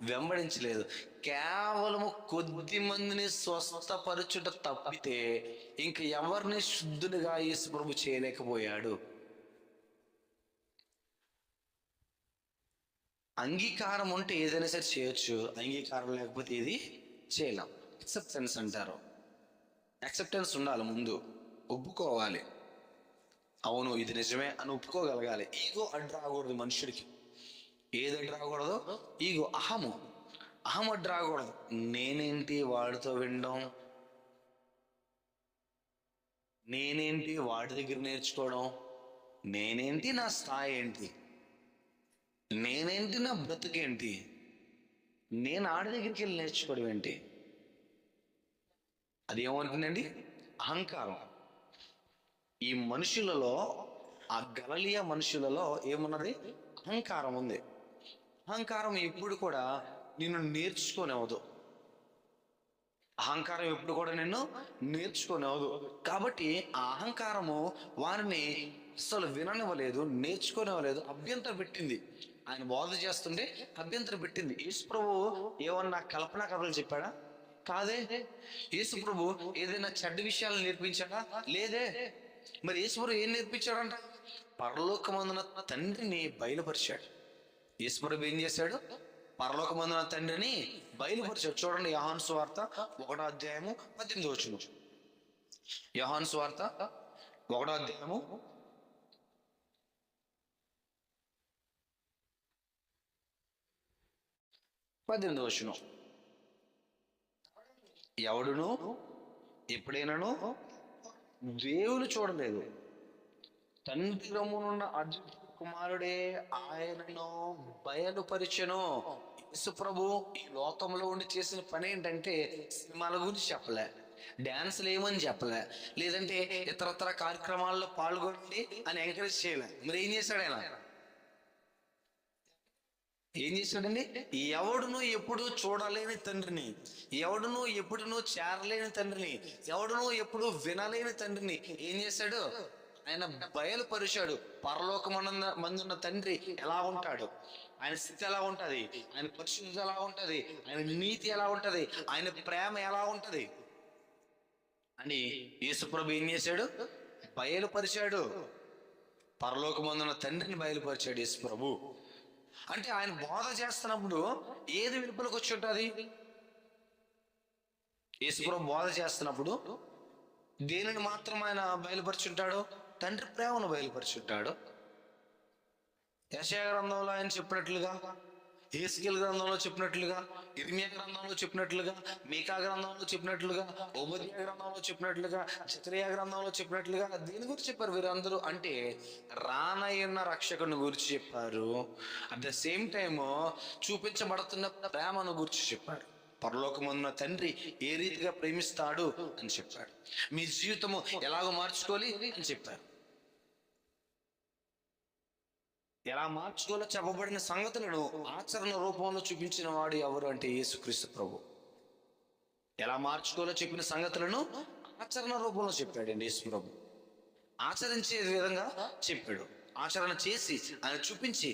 వెంబడించలేదు. కేవలము కొద్ది మందిని స్వస్థపరచుట తప్పితే ఇంక ఎవరిని శుద్ధులుగా యేసు ప్రభు చేయలేకపోయాడు. అంగీకారం ఉంటే ఏదైనా సరే చేయొచ్చు, అంగీకారం లేకపోతే ఇది చేయలేం. యాక్సెప్టెన్స్ అంటారు. యాక్సెప్టెన్స్ ఉండాలి, ముందు ఒప్పుకోవాలి. అవును ఇది నిజమే అని ఒప్పుకోగలగాలి. ఈగో అడ్డు రాకూడదు మనుషుడికి. ఏది అడ్డు రాకూడదు? ఈగో, అహము అడ్డు రాకూడదు. నేనేంటి వాడితో వినడం, నేనేంటి వాడి దగ్గర నేర్చుకోవడం, నేనేంటి నా స్థాయి ఏంటి, నేనేంటి నా బ్రతుకేంటి, నేను ఆడి దగ్గరికి వెళ్ళి నేర్చుకోవడం ఏంటి? అది ఏమవుతుందండి? అహంకారం. ఈ మనుషులలో, ఆ గలిలయ మనుషులలో ఏమున్నది? అహంకారం ఉంది. అహంకారం ఎప్పుడు కూడా నిన్ను నేర్చుకోనివ్వదు. అహంకారం ఎప్పుడు కూడా నిన్ను నేర్చుకోనివ్వదు. కాబట్టి ఆ అహంకారము వారిని అసలు విననివ్వలేదు, నేర్చుకోనివ్వలేదు, అభ్యంతరం పెట్టింది. ఆయన బోధ చేస్తుంటే అభ్యంతరం పెట్టింది. యేసు ప్రభు ఏమన్నా కల్పనా కథలు చెప్పాడా? కాదే. యేసు ప్రభు ఏదైనా చెడ్డ విషయాలు నేర్పించాడా? లేదే. మరి యేసు ప్రభు ఏం నేర్పించాడంట? పరలోకమందున తండ్రిని బయలుపరిచాడు. యేసు ప్రభు ఏం చేశాడు? పరలోకమందున తండ్రిని బయలుపరిచాడు. చూడండి, యోహాను సువార్త 1వ అధ్యాయము 18వ వచనం. యోహాను సువార్త 1వ అధ్యాయము 18వ వచనం. ఎవడును ఎప్పుడైనాను దేవుని చూడలేదు, తండ్రి రమ్మునున్న అద్భుత కుమారుడే ఆయనను బయలుపరిచెను. యేసు ప్రభు ఈ లోకంలో ఉండి చేసిన పని ఏంటంటే సినిమాల గురించి చెప్పలే, డాన్సులు ఏమని చెప్పలే, లేదంటే ఇతరతర కార్యక్రమాల్లో పాల్గొనండి అని ఎంకరేజ్ చేయలే. మరి ఏం చేశాడు ఆయన? ఏం చేశాడండి? ఎవడును ఎప్పుడు చూడలేని తండ్రిని, ఎవడును ఎప్పుడును చేరలేని తండ్రిని, ఎవడును ఎప్పుడు వినలేని తండ్రిని ఏం చేశాడు? ఆయన బయలుపరిచాడు. పరలోకమందున్న తండ్రి ఎలా ఉంటాడు, ఆయన స్థితి ఎలా ఉంటది, ఆయన పరిశుద్ధత ఎలా ఉంటది, ఆయన నీతి ఎలా ఉంటది, ఆయన ప్రేమ ఎలా ఉంటది అని యేసుప్రభు ఏం చేశాడు? బయలుపరిచాడు. పరలోకమందున్న తండ్రిని బయలుపరిచాడు యేసుప్రభు. అంటే ఆయన బోధ చేస్తున్నప్పుడు ఏది వెలుపలకు వచ్చి ఉంటుంది? యేసుప్రభు బోధ చేస్తున్నప్పుడు దేనిని మాత్రం ఆయన బయలుపరుచుంటాడు? తండ్రి ప్రేమను బయలుపరుచుంటాడు. యెషయా గ్రంథంలో ఆయన చెప్పినట్లుగా హెస్కేల్ గ్రంథంలో చెప్పినట్లుగా, ఇర్మియా గ్రంథంలో చెప్పినట్లుగా, మీకా గ్రంథంలో చెప్పినట్లుగా, ఓబద్యా గ్రంథంలో చెప్పినట్లుగా, జకరియా గ్రంథంలో చెప్పినట్లుగా దేని గురించి చెప్పారు వీరందరూ అంటే రానయ్యున్న రక్షకుని గురించి చెప్పారు. అట్ ద సేమ్ టైమ్ చూపించబడుతున్న ప్రేమను గురించి చెప్పారు. పరలోకమున్న తండ్రి ఏ రీతిగా ప్రేమిస్తాడు అని చెప్పాడు. మీ జీవితము ఎలాగో మార్చుకోవాలి అని చెప్పారు. ఎలా మార్చుకోవాలో చెప్పబడిన సంగతులను ఆచరణ రూపంలో చూపించిన వాడు ఎవరు అంటే యేసుక్రీస్తు ప్రభు. ఎలా మార్చుకోవాలో చెప్పిన సంగతులను ఆచరణ రూపంలో చెప్పాడండి యేసు ప్రభు. ఆచరించే విధంగా చెప్పాడు. ఆచరణ చేసి ఆయన చూపించి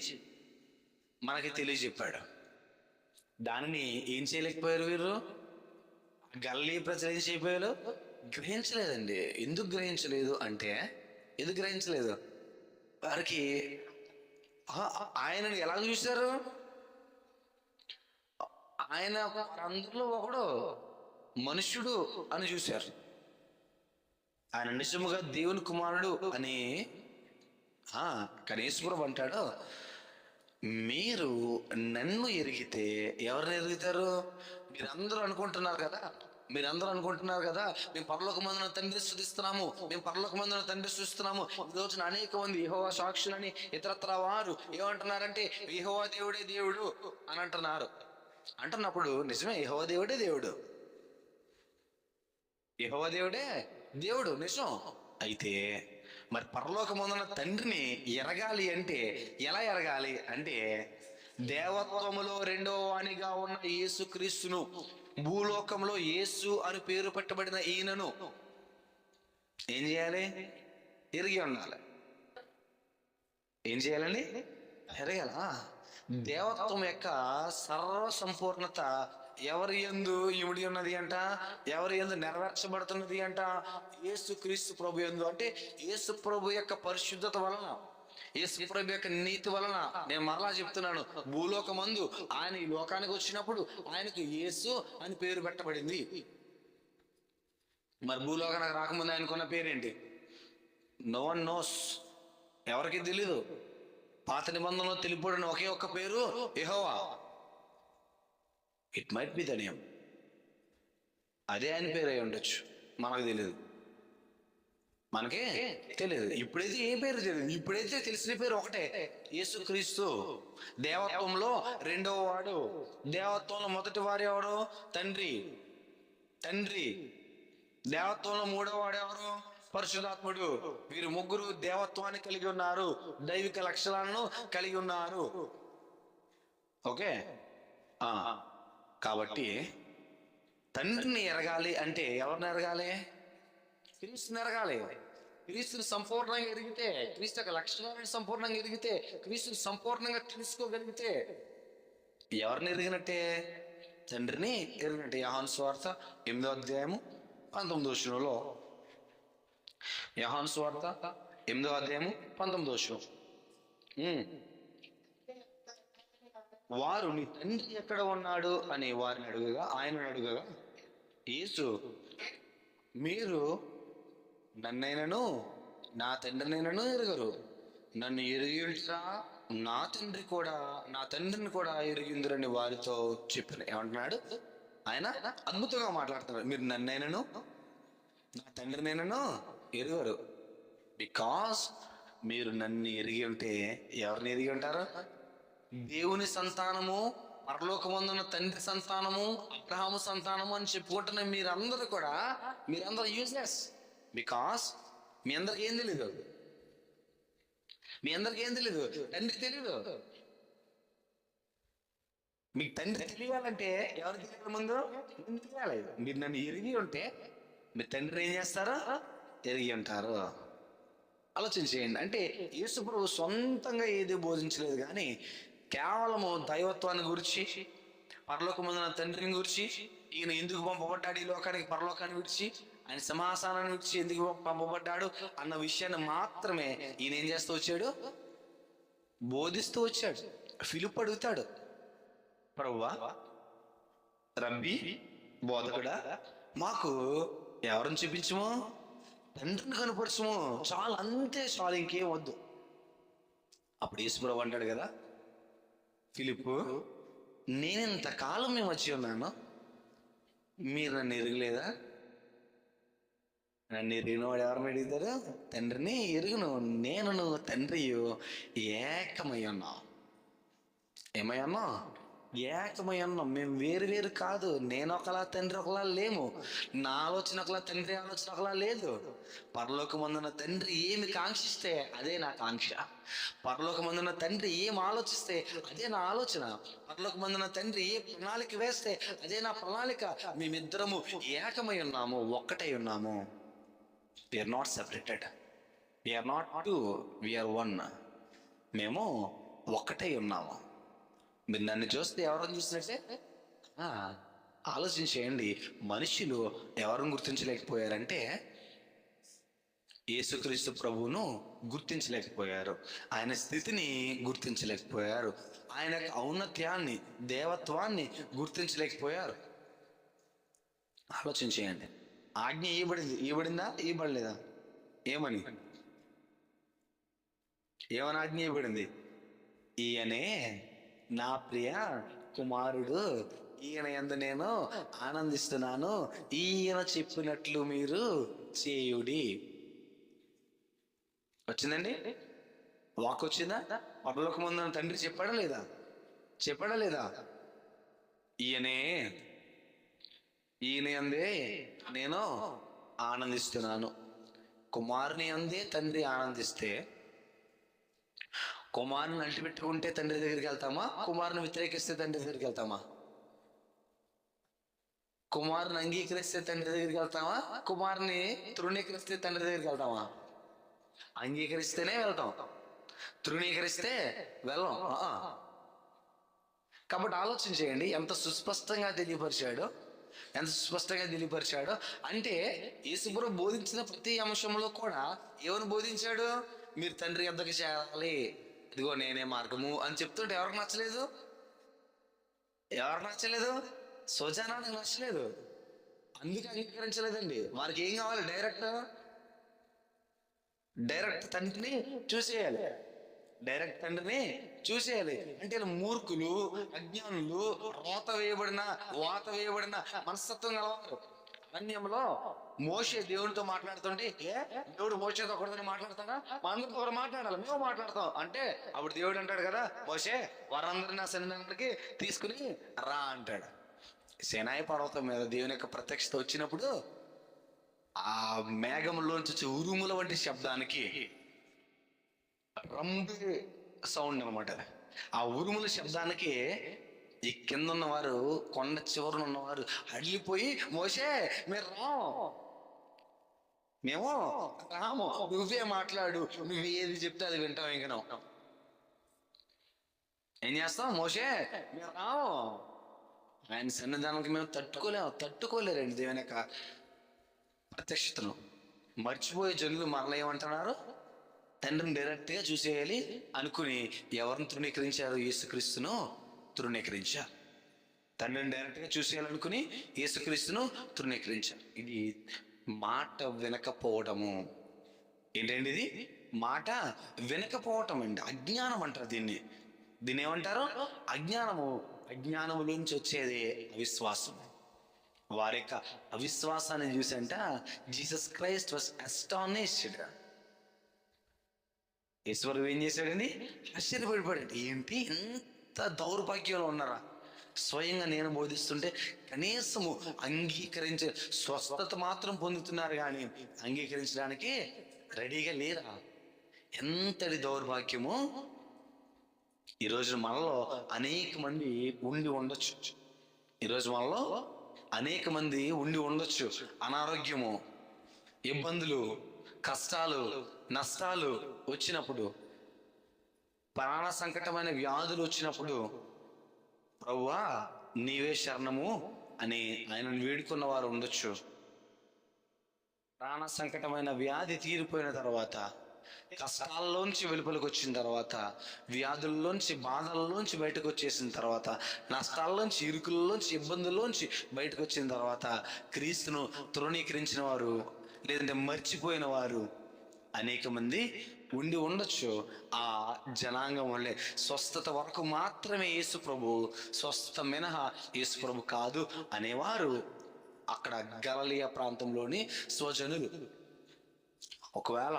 మనకి తెలియజెప్పాడు. దానిని ఏం చేయలేకపోయారు వీరు? గల్లీ ప్రజలు ఏం చేయకపోయారు? గ్రహించలేదండి. ఎందుకు గ్రహించలేదు అంటే, ఎందుకు గ్రహించలేదు? వారికి ఆయనను ఎలా చూశారు? ఆయన అందరిలో ఒకడు మనుష్యుడు అని చూశారు. ఆయన నిజముగా దేవుని కుమారుడు అని కనీసపురం అంటాడు, మీరు నన్ను ఎరిగితే ఎవరిని ఎరుగుతారు? మీరందరూ అనుకుంటున్నారు కదా మేము పరలోకమందున తండ్రి స్తుతిస్తున్నాము, మేము పరలోకమందున తండ్రి స్తుతిస్తున్నాము. ఈ రోజున అనేక మంది యెహోవా సాక్షులని ఇతరత్ర వారు ఏమంటున్నారంటే యెహోవా దేవుడే దేవుడు అని అంటున్నప్పుడు నిజమే, యెహోవా దేవుడే దేవుడు, యెహోవా దేవుడే దేవుడు నిజం. అయితే మరి పరలోకమందున తండ్రిని ఎరగాలి అంటే ఎలా ఎరగాలి అంటే, దేవత్వములో రెండవ వానిగా ఉన్న యేసుక్రీస్తును, భూలోకంలో యేసు అని పేరు పెట్టబడిన ఈయనను ఏం చేయాలి? ఎరిగి ఉండాలి. ఏం చేయాలండి? ఎరగాల. దేవత్వం యొక్క సర్వ సంపూర్ణత ఎవరి యందు ఇమిడి ఉన్నది అంట? ఎవరి యందు నెరవేర్చబడుతున్నది అంట? యేసు క్రీస్తు ప్రభు యందు. అంటే యేసు ప్రభు యొక్క పరిశుద్ధత వలన, యేసు ప్రభు యొక్క నీతి వలన. నేను మరలా చెప్తున్నాను, భూలోకమందు ఆయన ఈ లోకానికి వచ్చినప్పుడు ఆయనకు యేసు అని పేరు పెట్టబడింది. మరి భూలోకానికి రాకముందు ఆయనకున్న పేరేంటి? No one knows. ఎవరికి తెలీదు. పాత నిబంధనలో తెలిపబడిన ఒకే ఒక్క పేరు Jehovah. It might be the name. అదే ఆయన పేరు అయి ఉండొచ్చు, మనకు తెలియదు, మనకే తెలియదు. ఇప్పుడైతే ఏ పేరు తెలియదు. ఇప్పుడైతే తెలిసిన పేరు ఒకటే, యేసుక్రీస్తు. దేవత్వంలో రెండవ వాడు. దేవత్వంలో మొదటి వాడు ఎవరు? తండ్రి. దేవత్వంలో మూడవ వాడు ఎవరు? పరిశుద్ధాత్ముడు. వీరు ముగ్గురు దేవత్వాన్ని కలిగి ఉన్నారు, దైవిక లక్షణాలను కలిగి ఉన్నారు. ఓకే. కాబట్టి తండ్రిని ఎరగాలి అంటే ఎవరిని ఎరగాలి? క్రీస్తుని ఎరగాలి. క్రీస్తుని సంపూర్ణంగా ఎరిగితే, క్రీస్తు యొక్క లక్షణాలను సంపూర్ణంగా ఎరిగితే, క్రీస్తుని సంపూర్ణంగా తెలుసుకోగలిగితే ఎవరిని ఎరిగినట్టే? తండ్రిని ఎరిగినట్టే. యోహాను సువార్త 8వ అధ్యాయము 19వ వచనంలో, యోహాను సువార్త 8వ అధ్యాయము 19వ వచనం, వారు నీ తండ్రి ఎక్కడ ఉన్నాడు అని ఆయనను అడుగగా యేసు, మీరు నన్నైనను నా తండ్రినైనను ఎరుగరు, నన్ను ఎరిగి ఉంటారా నా తండ్రిని కూడా ఎరిగిందురని వారితో చెప్పిన. ఏమంటున్నాడు ఆయన? అద్భుతంగా మాట్లాడుతున్నాడు. మీరు నన్నైనను నా తండ్రినైనను ఎరుగరు, బికాస్ మీరు నన్ను ఎరిగి ఉంటే ఎవరిని ఎరిగి ఉంటారు? దేవుని సంతానము, పరలోకమందున్న తండ్రి సంతానము, అబ్రహాము సంతానము అని చెప్పుకుంటున్న మీరందరూ యూజ్లెస్. బికాస్ మీ అందరికి ఏం తెలీదు. తండ్రి తెలీదు. మీకు తండ్రి తెలియాలంటే ఎవరు తెలియాలి? ముందు తెలియాలి. మీరు నన్ను ఎరిగి ఉంటే మీ తండ్రిని ఏం చేస్తారో ఎరిగి ఉంటారు. ఆలోచన చేయండి. అంటే యేసు ప్రభు సొంతంగా ఏది బోధించలేదు, కానీ కేవలము దైవత్వాన్ని గురించి, పరలోకమందున తండ్రిని గురించి, ఈయన ఎందుకు పంపబడ్డాడు ఈ లోకానికి, పరలోకాన్ని విడిచి, ఆయన సింహాసనాన్ని విడిచి ఎందుకు పంపబడ్డాడు అన్న విషయాన్ని మాత్రమే ఈయన ఏం చేస్తూ వచ్చాడు? బోధిస్తూ వచ్చాడు. ఫిలిప్పు అడుగుతాడు, ప్రభువా, రబ్బీ, బోధకుడా, మాకు ఎవరిని చూపించము? తండ్రిని కనపరచము, చాలు, అంతే చాలు, ఇంకేం వద్దు. అప్పుడు యేసు ప్రభు అంటాడు కదా, ఫిలిప్పు, నేను ఇంతకాలం మీ మధ్య ఉన్నాను, మీరు నన్ను ఎరగలేదా? నన్ను ఎరిగినవాడు ఎవరిని అడుగుతారు? తండ్రిని. ఎరుగును నేను నువ్వు తండ్రి ఏకమై ఉన్నాం. ఏమై ఉన్నాం? ఏకమై ఉన్నాం. మేము వేరు వేరు కాదు. నేను ఒకలా తండ్రి ఒకలా లేము. నా ఆలోచన ఒకలా తండ్రి ఆలోచన ఒకలా లేదు. పరలోకమందున్న తండ్రి ఏమి కాంక్షిస్తే అదే నా కాంక్ష. పరలోకమందున్న తండ్రి ఏం ఆలోచిస్తే అదే నా ఆలోచన. పరలోకమందున్న తండ్రి ఏ ప్రణాళిక వేస్తే అదే నా ప్రణాళిక. మేమిద్దరము ఏకమై ఉన్నాము, ఒక్కటై ఉన్నాము. We are not separated. We are not two. We are one. మేము ఒక్కటై ఉన్నాము. మీరు నన్ను చూస్తే ఎవరిని చూసినట్టే? ఆలోచించేయండి. మనుషులు ఎవరిని గుర్తించలేకపోయారంటే యేసుక్రీస్తు ప్రభువును గుర్తించలేకపోయారు. ఆయన స్థితిని గుర్తించలేకపోయారు. ఆయన ఔన్నత్యాన్ని, దేవత్వాన్ని గుర్తించలేకపోయారు. ఆలోచించేయండి. ఆజ్ఞ ఇవ్వబడిందా? ఇవ్వబడలేదా? ఏమని ఆజ్ఞ ఇవ్వబడింది? ఈయనే నా ప్రియ కుమారుడు, ఈయన యందు నేను ఆనందిస్తున్నాను, ఈయన చెప్పినట్లు మీరు చేయుడి. వచ్చిందండి? వాక్ వచ్చిందా? పరలోకమందున్న తండ్రి చెప్పాడా లేదా? ఈయన యందే నేను ఆనందిస్తున్నాను. కుమారుని యందే తండ్రి ఆనందిస్తే, కుమారుని అంటిపెట్టుకుంటే తండ్రి దగ్గరికి వెళ్తామా? కుమారుని వ్యతిరేకిస్తే తండ్రి దగ్గరికి వెళ్తామా? కుమారుని అంగీకరిస్తే తండ్రి దగ్గరికి వెళ్తామా? కుమారుని తృణీకరిస్తే తండ్రి దగ్గరికి వెళ్తామా? అంగీకరిస్తేనే వెళ్తాం, తృణీకరిస్తే వెళ్ళం. కాబట్టి ఆలోచన చేయండి, ఎంత సుస్పష్టంగా తెలియపరిచాడో. అంటే యేసుప్రభు బోధించిన ప్రతి అంశంలో కూడా ఏమని బోధించాడు? మీరు తండ్రి యొద్దకు చేరాలి, ఇదిగో నేనే మార్గము అని చెప్తుంటే ఎవరికి నచ్చలేదు? సోజానానికి నచ్చలేదు. అందుకే అంగీకరించలేదండి. వారికి ఏం కావాలి? డైరెక్ట్ తండ్రిని చూసేయాలి. అంటే మూర్ఖులు, అజ్ఞానులు, వాత వేయబడిన మనస్తత్వం గలవారు. అరణ్యంలో మోషే దేవునితో మాట్లాడుతుంటే, దేవుడు మోషేతో ఒకరితో మాట్లాడతాడా? మా అందరితో ఒకరు మాట్లాడాలి, మేము మాట్లాడతాం అంటే అప్పుడు దేవుడు అంటాడు కదా, మోషే వారందరినీ నా సన్నిధానానికి తీసుకుని రా అంటాడు. సినాయి పర్వతం మీద దేవుని యొక్క ప్రత్యక్షత వచ్చినప్పుడు ఆ మేఘంలోంచి వచ్చే ఉరుముల వంటి శబ్దానికి రంబే సౌండ్ అనమాట. ఆ ఉరుముల శబ్దానికి ఈ కింద ఉన్నవారు, కొండ చివరన ఉన్నవారు అడిగిపోయి, మోషే మేము రాము, నువ్వే మాట్లాడు, నువ్వు ఏది చెప్తే అది వింటాం. ఇంక ఏం చేస్తాం? మోషే మేము రాము. ఆయన సన్నిధానానికి మేము తట్టుకోలేరండి దేవుని యొక్క ప్రత్యక్షతను. మర్చిపోయే జనులు మరలా ఏమంటున్నారు? తండ్రిని డైరెక్ట్గా చూసేయాలి అనుకుని ఎవరిని తృణీకరించారు? యేసుక్రీస్తును తృణీకరించారు. తండ్రిని డైరెక్ట్గా చూసేయాలనుకుని యేసుక్రీస్తును తృణీకరించారు. ఇది మాట వినకపోవడము. ఏంటండి ఇది? మాట వినకపోవటం అండి. అజ్ఞానం అంటారు దీన్ని ఏమంటారు? అజ్ఞానములోంచి వచ్చేది అవిశ్వాసం. వారి యొక్క అవిశ్వాసాన్ని చూసంట జీసస్ క్రైస్ట్ వాస్ అస్టానిష్డ్. ఈశ్వరు ఏం చేశాడండి? ఆశ్చర్యపడిపోయాడు. ఏంటి ఇంత దౌర్భాగ్యంలో ఉన్నారా? స్వయంగా నేను బోధిస్తుంటే కనీసము అంగీకరించే స్వస్థత మాత్రం పొందుతున్నారు, కానీ అంగీకరించడానికి రెడీగా లేరా? ఎంతటి దౌర్భాగ్యము! ఈరోజు మనలో అనేక మంది ఉండి ఉండొచ్చు. అనారోగ్యము, ఇబ్బందులు, కష్టాలు, నష్టాలు వచ్చినప్పుడు, ప్రాణ సంకటమైన వ్యాధులు వచ్చినప్పుడు, ప్రభువా నీవే శరణము అని ఆయనను వేడుకున్న వారు ఉండొచ్చు. ప్రాణ సంకటమైన వ్యాధి తీరిపోయిన తర్వాత, కష్టాల్లోంచి వెలుపలికి వచ్చిన తర్వాత, వ్యాధుల్లోంచి, బాధల్లోంచి బయటకు వచ్చేసిన తర్వాత, నష్టాల్లోంచి, ఇరుకుల్లోంచి, ఇబ్బందుల్లోంచి బయటకు వచ్చిన తర్వాత క్రీస్తును తృణీకరించిన వారు, లేదంటే మర్చిపోయిన వారు అనేక మంది ఉండి ఉండొచ్చు. ఆ జనాంగం వల్లే స్వస్థత వరకు మాత్రమే యేసు ప్రభు, స్వస్థత మినహా యేసు ప్రభు కాదు అనేవారు అక్కడ గలిలయ ప్రాంతంలోని స్వజనులు. ఒకవేళ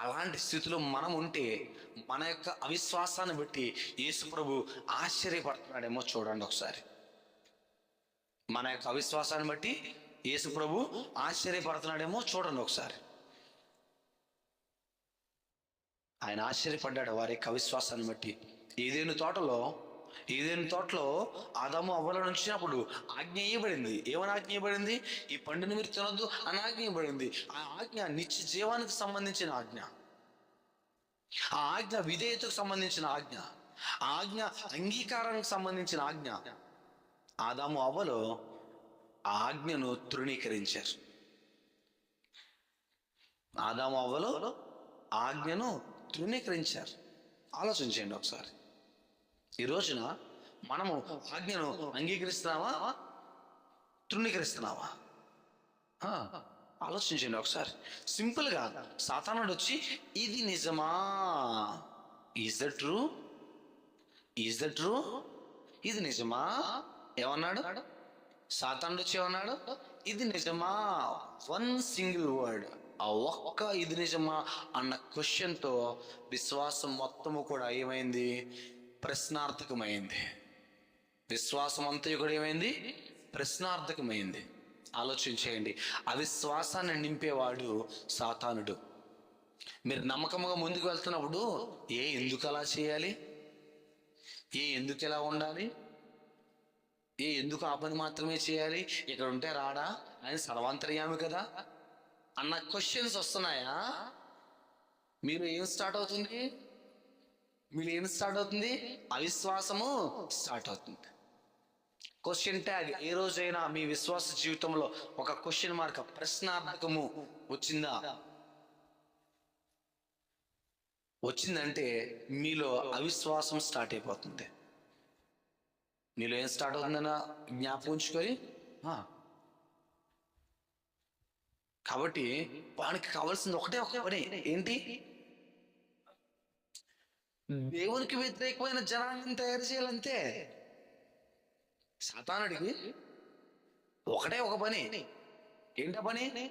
అలాంటి స్థితిలో మనం ఉంటే మన యొక్క అవిశ్వాసాన్ని బట్టి యేసు ప్రభు ఆశ్చర్యపడుతున్నాడేమో చూడండి ఒకసారి. మన యొక్క అవిశ్వాసాన్ని బట్టి యేసు ప్రభు ఆశ్చర్యపడుతున్నాడేమో చూడండి ఒకసారి. ఆయన ఆశ్చర్యపడ్డాడు వారి యొక్క అవిశ్వాసాన్ని బట్టి. ఏదైనా తోటలో ఆదాము అవ్వలను ఉంచినప్పుడు ఆజ్ఞ ఇవ్వబడింది. ఏమని ఆజ్ఞ ఇవ్వబడింది? ఈ పండుని మీరు తినొద్దు అని ఆజ్ఞ ఇవ్వబడింది. ఆ ఆజ్ఞ నిత్య జీవానికి సంబంధించిన ఆజ్ఞ, ఆ ఆజ్ఞ విధేయతకు సంబంధించిన ఆజ్ఞ, ఆ ఆజ్ఞ అంగీకారానికి సంబంధించిన ఆజ్ఞ. ఆదాము అవ్వలు ఆ ఆజ్ఞను తృణీకరించారు. ఆదాము అవ్వలు ఆజ్ఞను తృణీకరించారు. ఆలోచించండి ఒకసారి. ఈ రోజున మనము ఆజ్ఞను అంగీకరిస్తున్నావా, తృణీకరిస్తున్నావా? ఆలోచించండి ఒకసారి. సింపుల్గా సాతానుడు వచ్చి ఇది నిజమా, is the true, is the true, ఇది నిజమా ఏమన్నాడు? సాతానుడు వచ్చి ఏమన్నాడు? ఇది నిజమా. వన్ సింగిల్ వర్డ్, ఆ ఒక్క ఇది నిజమా అన్న క్వశ్చన్తో విశ్వాసం మొత్తము కూడా ఏమైంది? ప్రశ్నార్థకమైంది. విశ్వాసం అంతా కూడా ఏమైంది? ప్రశ్నార్థకమైంది. ఆలోచించేయండి. అవిశ్వాసాన్ని నింపేవాడు సాతానుడు. మీరు నమ్మకంగా ముందుకు వెళ్తున్నప్పుడు ఎందుకు అలా చేయాలి, ఎందుకు ఇలా ఉండాలి, ఎందుకు ఆ పని మాత్రమే చేయాలి, ఇక్కడ ఉంటే రాడా, ఆయన సర్వాంతర్యామి కదా అన్న క్వశ్చన్స్ వస్తున్నాయా? మీరు ఏం స్టార్ట్ అవుతుంది? అవిశ్వాసము స్టార్ట్ అవుతుంది. Question tag. ఏ రోజైనా మీ విశ్వాస జీవితంలో ఒక క్వశ్చన్ మార్క్, ప్రశ్నార్థకము వచ్చిందా? వచ్చిందంటే మీలో అవిశ్వాసం స్టార్ట్ అయిపోతుంది. మీలో ఏం స్టార్ట్ అవుతుందన్న జ్ఞాపకం ఉంచుకొని. కాబట్టి వానికి కావాల్సింది ఒకటే పని. ఏంటి? దేవునికి వ్యతిరేకమైన జనాంగం తయారు చేయాలంతే. సాతానుడికి ఒకటే ఒక పని. ఏంట పని?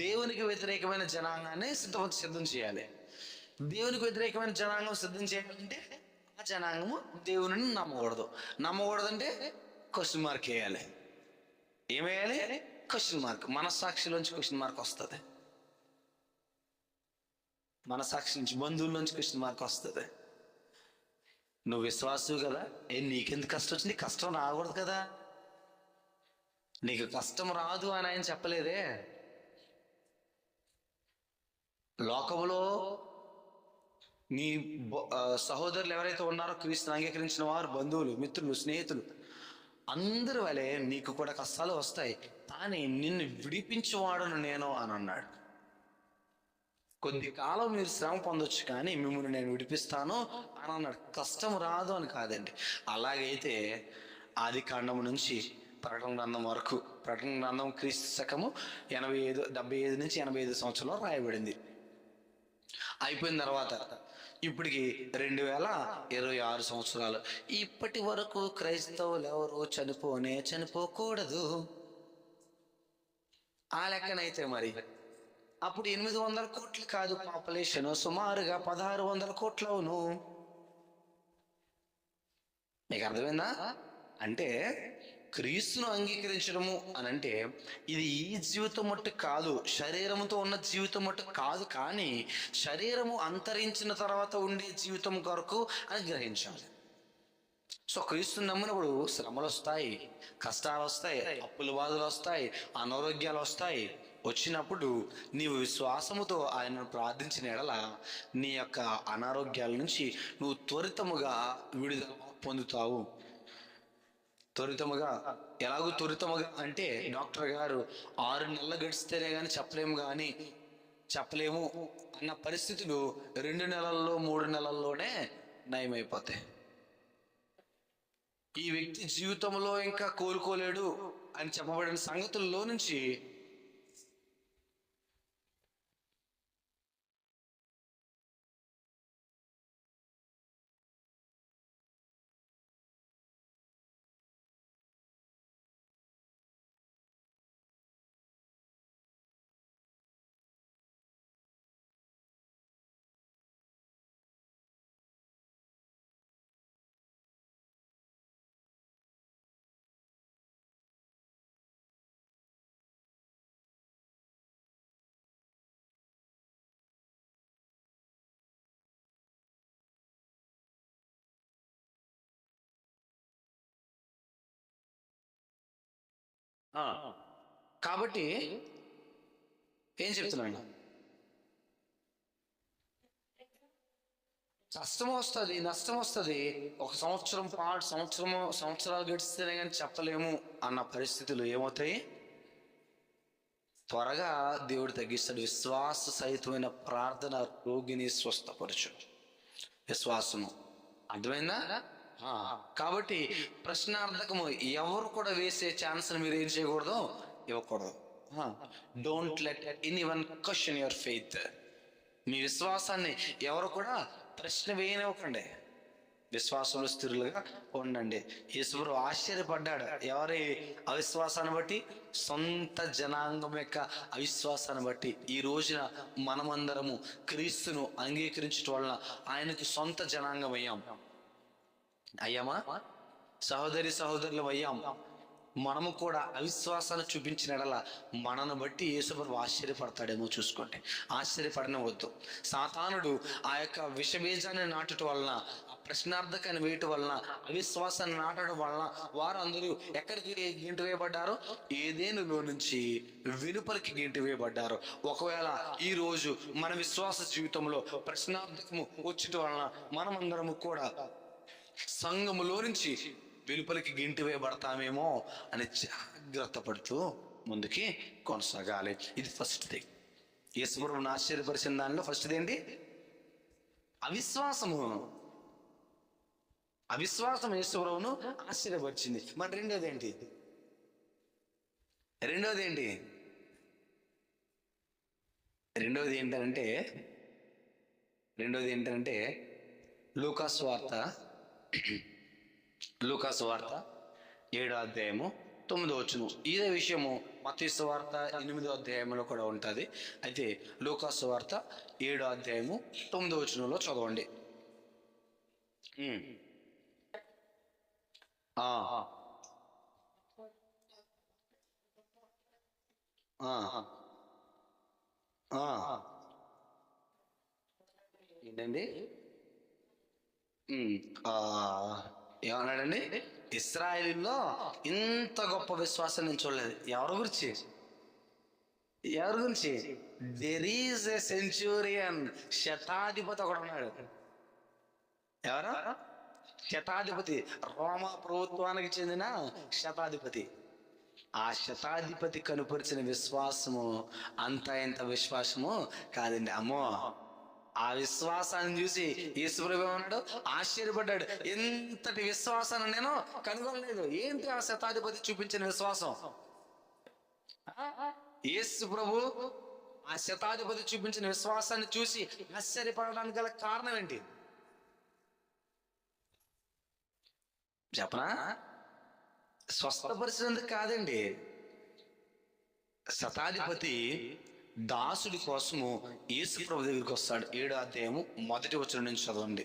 దేవునికి వ్యతిరేకమైన జనాంగాన్ని సిద్ధం చేయాలి. దేవునికి వ్యతిరేకమైన జనాంగం సిద్ధం చేయాలంటే ఆ జనాంగము దేవుని నమ్మకూడదంటే క్వశ్చన్ మార్క్ వేయాలి. ఏమేయాలి? Question mark. మనస్సాక్షిలోంచి క్వశ్చన్ మార్క్ వస్తుంది. మనస్సాక్షి నుంచి, బంధువుల్లోంచి క్వశ్చన్ మార్క్ వస్తుంది. నువ్వు విశ్వాసువు కదా, నీకెందుకు కష్టం వచ్చింది? కష్టం రాకూడదు కదా. నీకు కష్టం రాదు అని ఆయన చెప్పలేదే. లోకములో నీ సహోదరులు ఎవరైతే ఉన్నారో, క్రీస్తుని అంగీకరించిన వారు, బంధువులు, మిత్రులు, స్నేహితులు అందరి వలె నీకు కూడా కష్టాలు వస్తాయి, కానీ నిన్ను విడిపించేవాడును నేను అని అన్నాడు. కొద్ది కాలం మీరు శ్రమ పొందొచ్చు, కానీ మిమ్మల్ని నేను విడిపిస్తాను అని అన్నాడు. కష్టం రాదు అని కాదండి. అలాగైతే ఆది కాండము నుంచి ప్రకటన గ్రంథం వరకు, ప్రకటన గ్రంథం క్రీస్తు శకము 75 నుంచి 85 సంవత్సరంలో రాయబడింది. అయిపోయిన తర్వాత ఇప్పటికి 2026 సంవత్సరాలు. ఇప్పటి వరకు క్రైస్తవులు ఎవరు చనిపోకూడదు. ఆ లెక్కనైతే మరి అప్పుడు 800 కోట్లు కాదు పాపులేషన్, సుమారుగా 1600 కోట్లు అవును. మీకు అర్థమైందా? అంటే క్రీస్తును అంగీకరించడము అని అంటే ఇది ఈ జీవితం మట్టు కాదు, శరీరముతో ఉన్న జీవితం మట్టు కాదు, కానీ శరీరము అంతరించిన తర్వాత ఉండే జీవితం కొరకు అని గ్రహించాలి. సో క్రీస్తుని నమ్మినప్పుడు శ్రమలు వస్తాయి, కష్టాలు వస్తాయి, అప్పుల బాధలు వస్తాయి, అనారోగ్యాలు వస్తాయి. వచ్చినప్పుడు నీవు విశ్వాసముతో ఆయనను ప్రార్థించిన ఎడల నీ యొక్క అనారోగ్యాల నుంచి నువ్వు త్వరితముగా విడుదల పొందుతావు. త్వరితముగా అంటే డాక్టర్ గారు 6 నెలలు గడిస్తేనే కానీ చెప్పలేము అన్న పరిస్థితులు 2 నెలల్లో 3 నెలల్లోనే నయమైపోతాయి. ఈ వ్యక్తి జీవితంలో ఇంకా కోలుకోలేడు అని చెప్పబడిన సంగతుల్లో నుంచి ఆ, కాబట్టి ఏం చెప్తున్నాను, కష్టం వస్తుంది, నష్టం వస్తుంది. ఒక సంవత్సరాలు గడిస్తేనే కానీ చెప్పలేము అన్న పరిస్థితులు ఏమవుతాయి, త్వరగా దేవుడు తగ్గిస్తాడు. విశ్వాస సహితమైన ప్రార్థన రోగిని స్వస్థపరచు. విశ్వాసము, అర్థమైందా? ఆ, కాబట్టి ప్రశ్నార్థకము ఎవరు కూడా వేసే ఛాన్స్ మీరు ఏం చేయకూడదు, ఇవ్వకూడదు. Don't let anyone question your faith. మీ విశ్వాసాన్ని ఎవరు కూడా ప్రశ్న వేయనివ్వకండి. విశ్వాసంలో స్థిరులుగా ఉండండి. యేసుప్రభు ఆశ్చర్యపడ్డాడు ఎవరి అవిశ్వాసాన్ని బట్టి, సొంత జనాంగం యొక్క అవిశ్వాసాన్ని బట్టి. ఈ రోజున మనమందరము క్రీస్తును అంగీకరించడం వలన ఆయనకు సొంత జనాంగం అయ్యామా? సహోదరులు అయ్యాం. మనము కూడా అవిశ్వాసాన్ని చూపించిన ఎడల మనను బట్టి యేసుప్రభు ఆశ్చర్యపడతాడేమో చూసుకోండి. ఆశ్చర్యపడనవద్దు. సాతానుడు ఆ యొక్క విషబీజాన్ని నాటడం వలన, ఆ ప్రశ్నార్థకాన్ని వేయటం వలన, అవిశ్వాసాన్ని నాటడం వలన వారు అందరూ ఎక్కడికి గింటి వేయబడ్డారు? ఏదేనులో నుంచి వెలుపలికి గింటి వేయబడ్డారు. ఒకవేళ ఈ రోజు మన విశ్వాస జీవితంలో ప్రశ్నార్థకము వచ్చటం వలన మనమందరము కూడా సంఘములో నుంచి వెలుపలికి గింటి వేయబడతామేమో అని జాగ్రత్త పడుతూ ముందుకి కొనసాగాలి. ఇది ఫస్ట్ థింగ్. యేసుప్రభువును ఆశ్చర్యపరిచిన దానిలో ఫస్ట్ ఏంటి? అవిశ్వాసము. అవిశ్వాసం యేసుప్రభువును ఆశ్చర్యపరిచింది. మరి రెండోది ఏంటి? రెండోది ఏంటంటే లూకాసు వార్త 7వ అధ్యాయము 9వ వచనం. ఇదే విషయము మత్తయి సువార్త 8వ అధ్యాయంలో కూడా ఉంటుంది. అయితే లూకాసు వార్త 7వ అధ్యాయము 9వ వచనంలో చదవండి. ఏంటండి? ఏమన్నాడండి? ఇశ్రాయేలులో ఇంత గొప్ప విశ్వాసం నేను చూడలేదు. ఎవరి గురించి? దేర్ ఈజ్ ఎ సెంచురియన్, శతాధిపతి ఒకడు ఉన్నాడు. ఎవరు? శతాధిపతి, రోమా ప్రభుత్వానికి చెందిన శతాధిపతి. ఆ శతాధిపతి కనుపరిచిన విశ్వాసము అంత ఇంత విశ్వాసము కాదండి. అమ్మో, ఆ విశ్వాసాన్ని చూసి యేసుప్రభు ఏమన్నాడు? ఆశ్చర్యపడ్డాడు. ఎంతటి విశ్వాసాన్ని నేను కనుగొనలేదు. ఏంటి ఆ శతాధిపతి చూపించిన విశ్వాసం? యేసుప్రభు ఆ శతాధిపతి చూపించిన విశ్వాసాన్ని చూసి ఆశ్చర్యపడడానికి గల కారణం ఏంటి చెప్పనా? స్వస్థపరిచినందుకు కాదండి. శతాధిపతి దాసుడి కోసము యేసుప్రభు దగ్గరికి వస్తాడు. 7వ అధ్యాయము 1వ వచనం నుంచి చదవండి.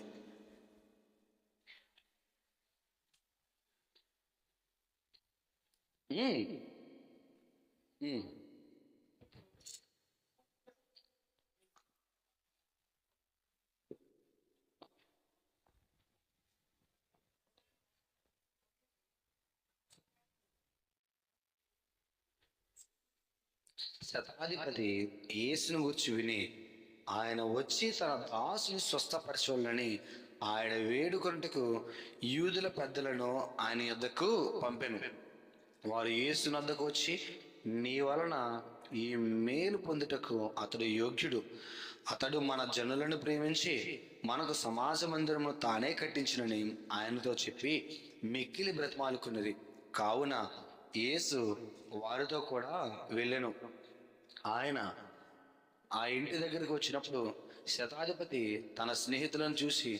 శతాధిపతి యేసును గురించి విని ఆయన వచ్చి తన దాసుని స్వస్థపరచాలని ఆయన వేడుకొనుటకు యూదుల పెద్దలను ఆయన యొద్దకు పంపెను. వారు యేసు వద్దకు వచ్చి, నీ వలన ఈ మేలు పొందుటకు అతడు యోగ్యుడు. అతడు మన జనులను ప్రేమించి మనకు సమాజ మందిరము తానే కట్టించినని ఆయనతో చెప్పి మిక్కిలి బ్రతిమాలుకున్నది. కావున యేసు వారితో కూడా వెళ్ళెను. ఆయన ఆ ఇంటి దగ్గరికి వచ్చినప్పుడు శతాధిపతి తన స్నేహితులను చూసి,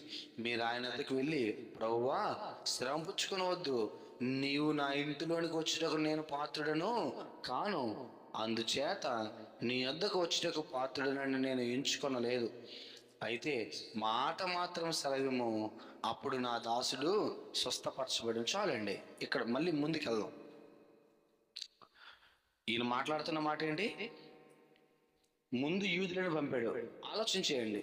మీరు ఆయన వద్దకు వెళ్ళి, ప్రభువా, శ్రమ పుచ్చుకొనవద్దు, నీవు నా ఇంటిలోనికి వచ్చుటకు నేను పాత్రుడను కాను, అందుచేత నీ వద్దకు వచ్చుటకు పాత్రుడనని నేను ఎంచుకొనలేదు. అయితే మాట మాత్రం సెలవిము, అప్పుడు నా దాసుడు స్వస్థపరచబడి. చాలండి, ఇక్కడ మళ్ళీ ముందుకెళ్దాం. ఈయన మాట్లాడుతున్న మాట ఏంటి? ముందు యూదులను పంపాడు. ఆలోచించేయండి,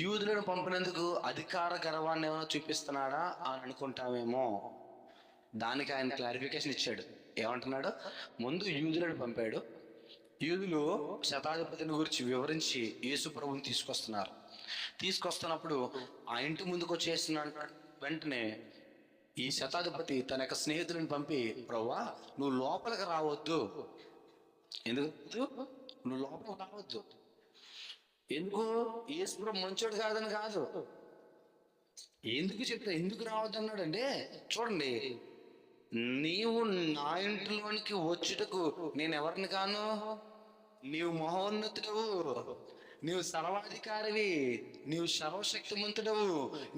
యూదులను పంపినందుకు అధికార గర్వాన్ని ఏమైనా చూపిస్తున్నాడా అని అనుకుంటామేమో. దానికి ఆయన క్లారిఫికేషన్ ఇచ్చాడు. ఏమంటున్నాడు? ముందు యూదులను పంపాడు. యూదులు శతాధిపతిని గురించి వివరించి యేసు ప్రభువుని తీసుకొస్తున్నప్పుడు ఆ ఇంటి ముందుకు వచ్చేసిన వెంటనే ఈ శతాధిపతి తన యొక్క స్నేహితులను పంపి, ప్రభువా నువ్వు లోపలికి రావద్దు. ఎందుకు నువ్వు లోపలికి రావద్దు? ఎందుకు? యేసు ప్రభు మంచోడు కాదని కాదు. ఎందుకు రావద్దు అన్నాడంటే, చూడండి, నీవు నా ఇంటిలోనికి వచ్చుటకు నేను ఎవరిని కాను? నీవు మహోన్నతుడవు, నీవు సర్వాధికారివి, నీవు సర్వశక్తిమంతుడవు,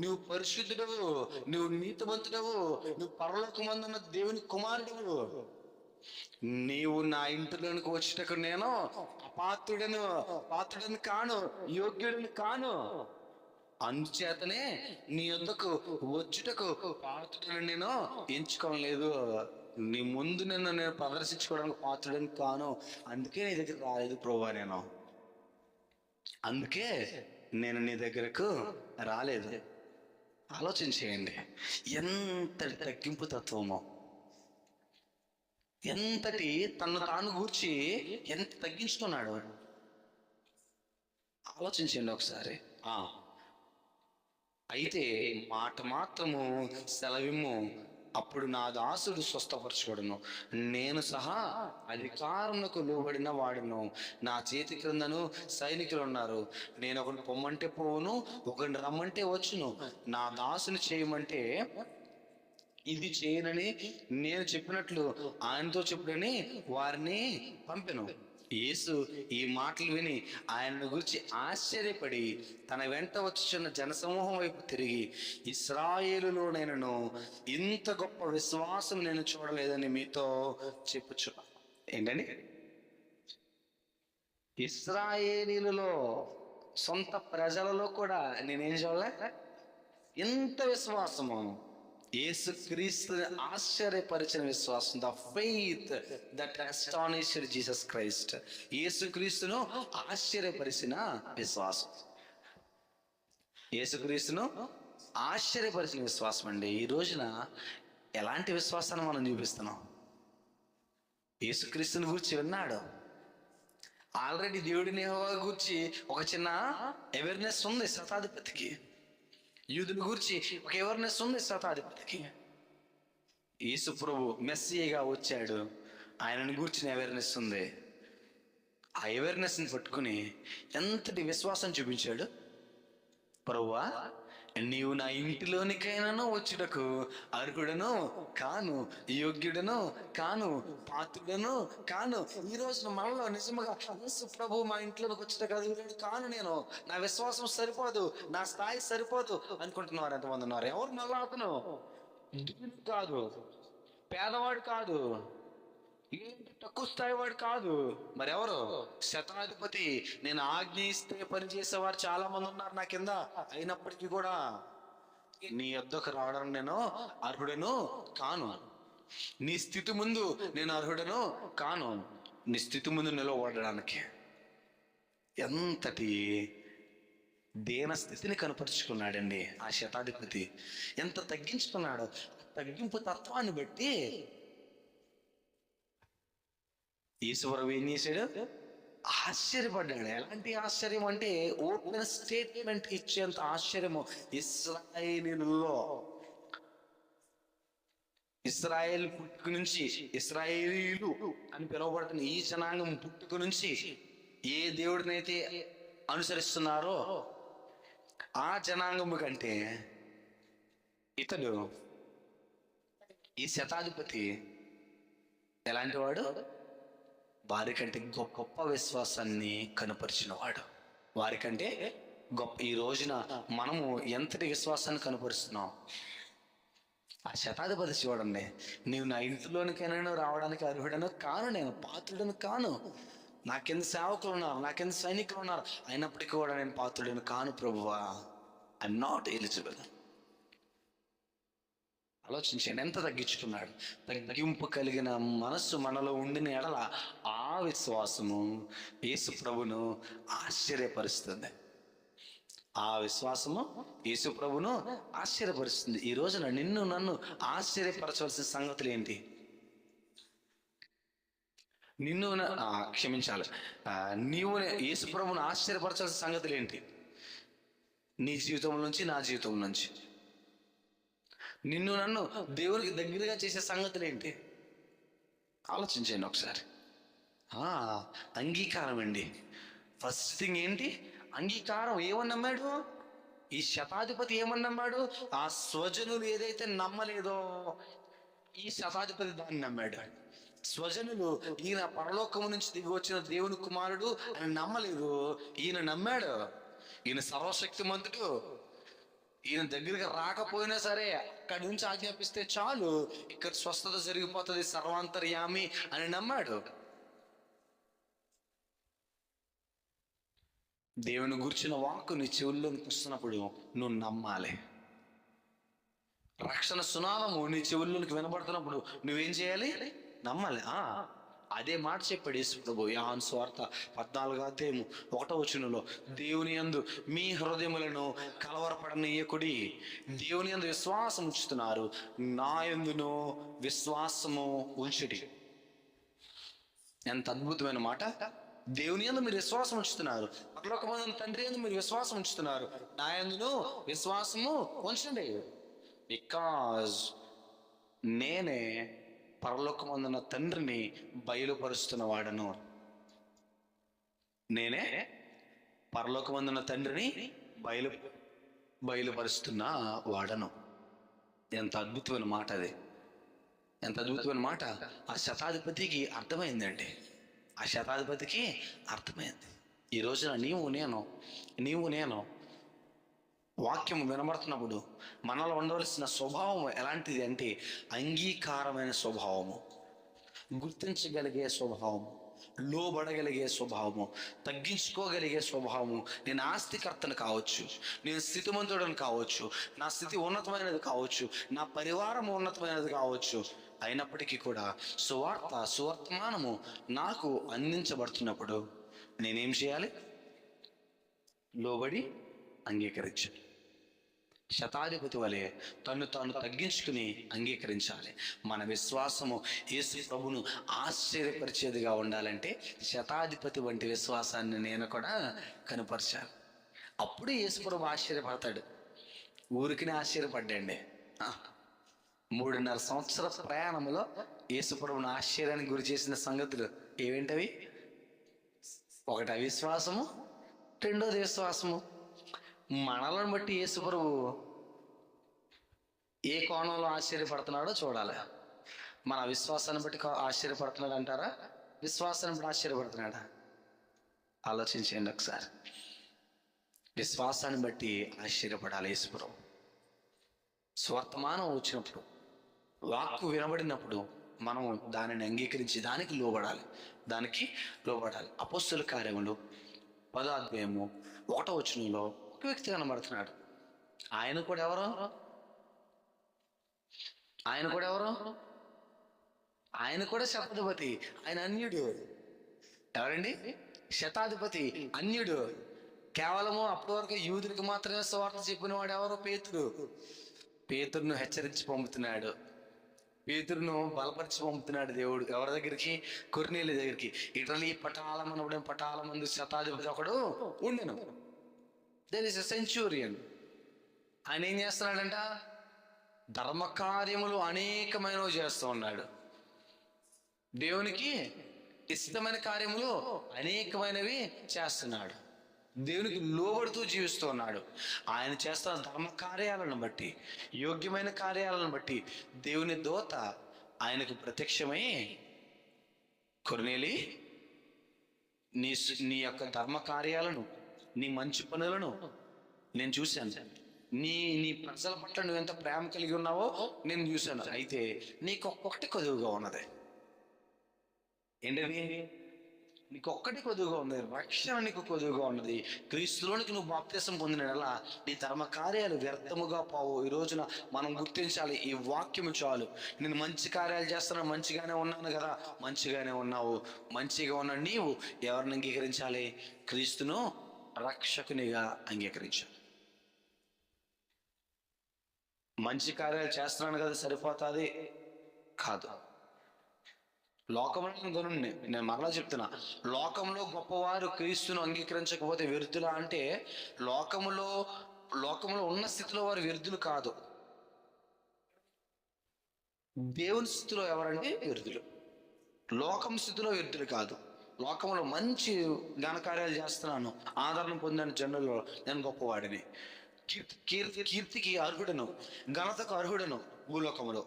నీవు పరిశుద్ధుడవు, నీవు నీతిమంతుడవు, నువ్వు పరలోకమందున్న దేవుని కుమారుడవు. నీవు నా ఇంటిలోనికి వచ్చుటకు నేను పాత్రుడని కాను, యోగ్యుడిని కాను. అందుచేతనే నీ యొద్దకు వచ్చుటకు పాత్రుడని నేను ఎంచుకోలేదు. నీ ముందు నేను ప్రదర్శించుకోవడానికి పాత్రుడని కాను. అందుకే నీ దగ్గర రాలేదు ప్రభువా. అందుకే నేను నీ దగ్గరకు రాలేదు. ఆలోచన చేయండి, ఎంతటి తగ్గింపు తత్వమో, ఎంతటి తను తాను గూర్చి ఎంత తగ్గించుకున్నాడు. ఆలోచించండి ఒకసారి. అయితే మాట మాత్రము సెలవిమ్ము, అప్పుడు నా దాసుడు స్వస్థపరచబడును, నేను సహా అధికారములకు లోబడిన వాడును. నా చేతి క్రిందను సైనికులు ఉన్నారు. నేను ఒకరిని పొమ్మంటే పోవును, ఒకరిని రమ్మంటే వచ్చును. నా దాసుని చేయమంటే ఇది చేయనని నేను చెప్పినట్లు ఆయనతో చెప్పుడని వారిని పంపెను. యేసు ఈ మాటలు విని ఆయనను గురించి ఆశ్చర్యపడి తన వెంట వచ్చుచున్న జనసమూహం వైపు తిరిగి, ఇశ్రాయేలులో నేను ఇంత గొప్ప విశ్వాసం నేను చూడలేదని మీతో చెప్పుచున్నా. ఏంటండి? ఇశ్రాయేలీలలో, సొంత ప్రజలలో కూడా నేనేం చూడలే ఇంత విశ్వాసము. యేసుక్రీస్తుని ఆశ్చర్యపరిచిన విశ్వాసం, the faith that astonished Jesus Christ. యేసుక్రీస్తును ఆశ్చర్యపరిచిన విశ్వాసం, యేసుక్రీస్తును ఆశ్చర్యపరిచిన విశ్వాసం అండి. ఈ రోజున ఎలాంటి విశ్వాసాన్ని మనం చూపిస్తున్నాం? యేసుక్రీస్తుని గురించి విన్నాడు ఆల్రెడీ. దేవుడిని గురించి ఒక చిన్న అవేర్నెస్ ఉంది శతాధిపతికి. యూదుని గురించి ఒక అవేర్నెస్ ఉంది శతాధిపతికి. యేసు ప్రభు మెస్సీగా వచ్చాడు, ఆయనను గురించిన అవేర్నెస్ ఉంది. ఆ అవేర్నెస్ని పట్టుకుని ఎంతటి విశ్వాసం చూపించాడు. ప్రభువా నీవు నా ఇంటిలోనికైనాను వచ్చుటకు అర్హుడను కాను, యోగ్యుడను కాను, పాత్రుడను కాను. ఈ రోజున మనలో నిజముగా యేసు ప్రభు మా ఇంట్లోకి వచ్చుటకు అర్హుడు కాను, నేను నా విశ్వాసం సరిపోదు, నా స్థాయి సరిపోదు అనుకుంటున్నారు ఎంతమంది ఉన్నారు. ఎవరు మళ్ళా అతను కాదు, పేదవాడు కాదు, ఏంటి తక్కువ స్థాయి వాడు కాదు, మరి ఎవరు? శతాధిపతి. నేను ఆజ్ఞ ఇస్తే పని చేసేవారు చాలా మంది ఉన్నారు నా కింద, అయినప్పటికీ కూడా నీ యొద్దకు రావడం నేను అర్హుడను కాను. నీ స్థితి ముందు నేను అర్హుడను కాను. నీ స్థితి ముందు నిలవబడడానికి ఎంతటి దేన స్థితిని కనపరుచుకున్నాడండి ఆ శతాధిపతి. ఎంత తగ్గించుకున్నాడు. తగ్గింపు తత్వాన్ని బట్టి ఈశ్వరు ఏం చేశాడు? ఆశ్చర్యపడ్డాడు. ఎలాంటి ఆశ్చర్యం అంటే ఓపెన్ స్టేట్మెంట్ ఇచ్చేంత ఆశ్చర్యము. ఇశ్రాయేలీయులలో, ఇశ్రాయేల్ పుట్టుక నుంచి, ఇశ్రాయేలీయులు అని పిలువబడుతున్న ఈ జనాంగం పుట్టుక నుంచి ఏ దేవుడినైతే అనుసరిస్తున్నారో ఆ జనాంగము కంటే ఇతడు, ఈ శతాధిపతి ఎలాంటి వాడు? వారికంటే గొప్ప విశ్వాసాన్ని కనపరిచిన వాడు. వారికంటే గొప్ప. ఈ రోజున మనము ఎంతటి విశ్వాసాన్ని కనపరుస్తున్నాం? ఆ శతాధిపతి చూడండి, నీవు నా ఇంటిలోనికైనా రావడానికి అర్హుడను కాను, నేను పాత్రుడను కాను, నా కింద సేవకులు ఉన్నారు, నా కింద సైనికులు ఉన్నారు, అయినప్పటికీ కూడా నేను పాత్రుడను కాను ప్రభువా, ఐఎమ్ నాట్ ఎలిజిబుల్. ఆలోచించండి, ఎంత తగ్గించుకున్నాడు. తగ్గింపు కలిగిన మనస్సు మనలో ఉండిన ఎడల ఆ విశ్వాసము యేసు ప్రభును ఆశ్చర్యపరుస్తుంది. ఆ విశ్వాసము యేసు ప్రభును ఆశ్చర్యపరుస్తుంది. ఈ రోజున నిన్ను నన్ను ఆశ్చర్యపరచవలసిన సంగతులు ఏంటి? నిన్ను క్షమించాలి. నీవు యేసు ప్రభువును ఆశ్చర్యపరచాల్సిన సంగతులు ఏంటి? నీ జీవితం నుంచి, నా జీవితం నుంచి నిన్ను నన్ను దేవునికి దగ్గరగా చేసే సంగతులు ఏంటి? ఆలోచించండి ఒకసారి. అంగీకారం అండి. ఫస్ట్ థింగ్ ఏంటి? అంగీకారం. ఏమని నమ్మాడు ఈ శతాధిపతి? ఏమని నమ్మాడు? ఆ స్వజనులు ఏదైతే నమ్మలేదో ఈ శతాధిపతి దాన్ని నమ్మాడు. స్వజనులు ఈయన పరలోకము నుంచి దిగి వచ్చిన దేవుని కుమారుడు అని నమ్మలేదు, ఈయన నమ్మాడు. ఈయన సర్వశక్తిమంతుడు, ఈయన దగ్గరికి రాకపోయినా సరే అక్కడి నుంచి ఆజ్ఞాపిస్తే చాలు ఇక్కడ స్వస్థత జరిగిపోతుంది, సర్వాంతర్యామి అని నమ్మాడు. దేవుని గురించిన వాక్కు నీ చెవుల్లోనికి వస్తున్నప్పుడు నువ్వు నమ్మాలి. రక్షణ సునాదము నీ చెవుల్లోనికి వినబడుతున్నప్పుడు నువ్వేం చేయాలి? నమ్మాలి. అదే మాట చెప్పాడు యేసు ప్రభు యోహాను సువార్త 14:1 దేవుని యందు మీ హృదయములను కలవరపడనీయకుడి, దేవుని యందు విశ్వాసం ఉంచుతున్నారు, నా యందును విశ్వాసము ఉంచుడి. ఎంత అద్భుతమైన మాట! దేవుని యందు మీరు విశ్వాసం ఉంచుతున్నారు, పరలోకమందున్న తండ్రి యందు మీరు విశ్వాసం ఉంచుతున్నారు, నా యందును విశ్వాసము ఉంచండి. బికాజ్ నేనే పరలోకమందున్న తండ్రిని బయలుపరుస్తున్న వాడను. నేనే పరలోకమందున్న తండ్రిని బయలుపరుస్తున్న వాడను. ఎంత అద్భుతమైన మాట అది! ఎంత అద్భుతమైన మాట! ఆ శతాధిపతికి అర్థమైందండి. ఆ శతాధిపతికి అర్థమైంది. ఈ రోజున నీవు నేను వాక్యం వినబడుతున్నప్పుడు మనలో ఉండవలసిన స్వభావం ఎలాంటిది అంటే అంగీకారమైన స్వభావము, గుర్తించగలిగే స్వభావము, లోబడగలిగే స్వభావము, తగ్గించుకోగలిగే స్వభావము. నేను ఆస్తికర్తను కావచ్చు, నేను స్థితిమంతుడని కావచ్చు, నా స్థితి ఉన్నతమైనది కావచ్చు, నా పరివారం ఉన్నతమైనది కావచ్చు, అయినప్పటికీ కూడా సువర్తమానము నాకు అందించబడుతున్నప్పుడు నేనేం చేయాలి? లోబడి అంగీకరించాలి. శతాధిపతి వలె తను తగ్గించుకుని అంగీకరించాలి. మన విశ్వాసము యేసు ప్రభువును ఆశ్చర్యపరిచేదిగా ఉండాలంటే శతాధిపతి వంటి విశ్వాసాన్ని నేను కూడా కనపరచాలి. అప్పుడే యేసు ప్రభు ఆశ్చర్యపడతాడు. ఊరికినే ఆశ్చర్యపడ్డండి. 3.5 సంవత్సర ప్రయాణంలో యేసు ప్రభువును ఆశ్చర్యానికి గురి చేసిన సంగతులు ఏవేంటవి? ఒకటి అవిశ్వాసము, రెండోది విశ్వాసము. మనలను బట్టి యేసు ప్రభు ఏ కోణంలో ఆశ్చర్యపడుతున్నాడో చూడాలి. మన విశ్వాసాన్ని బట్టి ఆశ్చర్యపడుతున్నాడు అంటారా? విశ్వాసాన్ని బట్టి ఆశ్చర్యపడుతున్నాడా? ఆలోచించండి ఒకసారి. విశ్వాసాన్ని బట్టి ఆశ్చర్యపడాలి యేసు ప్రభు. స్వర్తమానం వచ్చినప్పుడు, వాక్కు వినబడినప్పుడు మనం దానిని అంగీకరించి దానికి లోబడాలి. అపోస్తలుల కార్యములు 10వ అధ్యాయము 1వ ఒక వ్యక్తి కనబడుతున్నాడు. ఆయన కూడా ఎవరు? ఆయన కూడా శతాధిపతి. ఆయన అన్యుడు. ఎవరండి? శతాధిపతి, అన్యుడు. కేవలము అప్పటి వరకు యూదులకు మాత్రమే సువార్త చెప్పిన వాడు ఎవరు? పేతురును హెచ్చరించి పంపుతున్నాడు, పేతురును బలపరిచి పంపుతున్నాడు దేవుడు. ఎవరి దగ్గరికి? కొర్నేలి దగ్గరికి. ఇటలీ పటాలమందు శతాధిపతి ఒకడు ఉండెను. There is a centurion. ఆయన ఏం చేస్తున్నాడంట? ధర్మకార్యములు అనేకమైనవి చేస్తూ ఉన్నాడు. దేవునికి ఇష్టమైన కార్యములు అనేకమైనవి చేస్తున్నాడు. దేవునికి లోబడుతూ జీవిస్తూ ఉన్నాడు. ఆయన చేస్తున్న ధర్మ కార్యాలను బట్టి, యోగ్యమైన కార్యాలను బట్టి దేవుని దూత ఆయనకు ప్రత్యక్షమై, కొర్నేలి, నీ యొక్క ధర్మ కార్యాలను, నీ మంచి పనులను నేను చూశాను. నీ ప్రజల పట్ల నువ్వు ఎంత ప్రేమ కలిగి ఉన్నావో నేను చూశాను. అయితే నీకు ఒక్కొక్కటి కొదువుగా ఉన్నది. ఏంటది? నీకు ఒక్కటి కొదువుగా ఉన్నది. రక్షణ నీకు కొదువుగా ఉన్నది. క్రీస్తులోనికి నువ్వు బాప్తిసం పొందినలా నీ ధర్మ కార్యాలు వ్యర్థముగా పోవు. ఈ రోజున మనం గుర్తించాలి, ఈ వాక్యము చాలు. నేను మంచి కార్యాలు చేస్తున్నాను, మంచిగానే ఉన్నాను కదా. మంచిగానే ఉన్నావు. మంచిగా ఉన్న నీవు ఎవరిని అంగీకరించాలి? క్రీస్తును రక్షకునిగా అంగీకరించాలి. మంచి కార్యాలు చేస్తున్నాను కదా సరిపోతుంది కాదు. లోకంలో నేను గనుణ్ణి. నేను మరలా చెప్తున్నా, లోకంలో గొప్పవారు క్రీస్తును అంగీకరించకపోతే వ్యర్థులా అంటే, లోకములో లోకంలో ఉన్న స్థితిలో వారు వ్యర్థులు కాదు. దేవుని స్థితిలో ఎవరంటే వ్యర్థులు. లోకం స్థితిలో వ్యర్థులు కాదు. లోకంలో మంచి ఘనకార్యాలు చేస్తున్నాను, ఆదరణ పొందిన జనులలో నేను గొప్పవాడిని, కీర్తికి అర్హుడను, ఘనతకు అర్హుడను. భూలోకంలో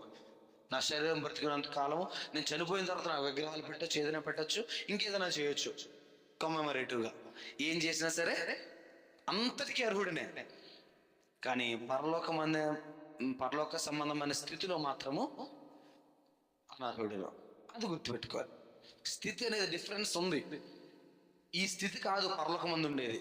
నా శరీరం బ్రతికినంత కాలము, నేను చనిపోయిన తర్వాత నాకు విగ్రహాలు పెట్టచ్చు, ఏదైనా పెట్టచ్చు, ఇంకేదైనా చేయొచ్చు కమెమరేటివ్గా. ఏం చేసినా సరే అంతటికీ అర్హుడనే. కానీ పరలోక సంబంధమైన స్థితిలో మాత్రము అనర్హుడులో. అది గుర్తుపెట్టుకోవాలి. స్థితి అనేది డిఫరెన్స్ ఉంది. ఈ స్థితి కాదు పరలోకమందు ఉండేది,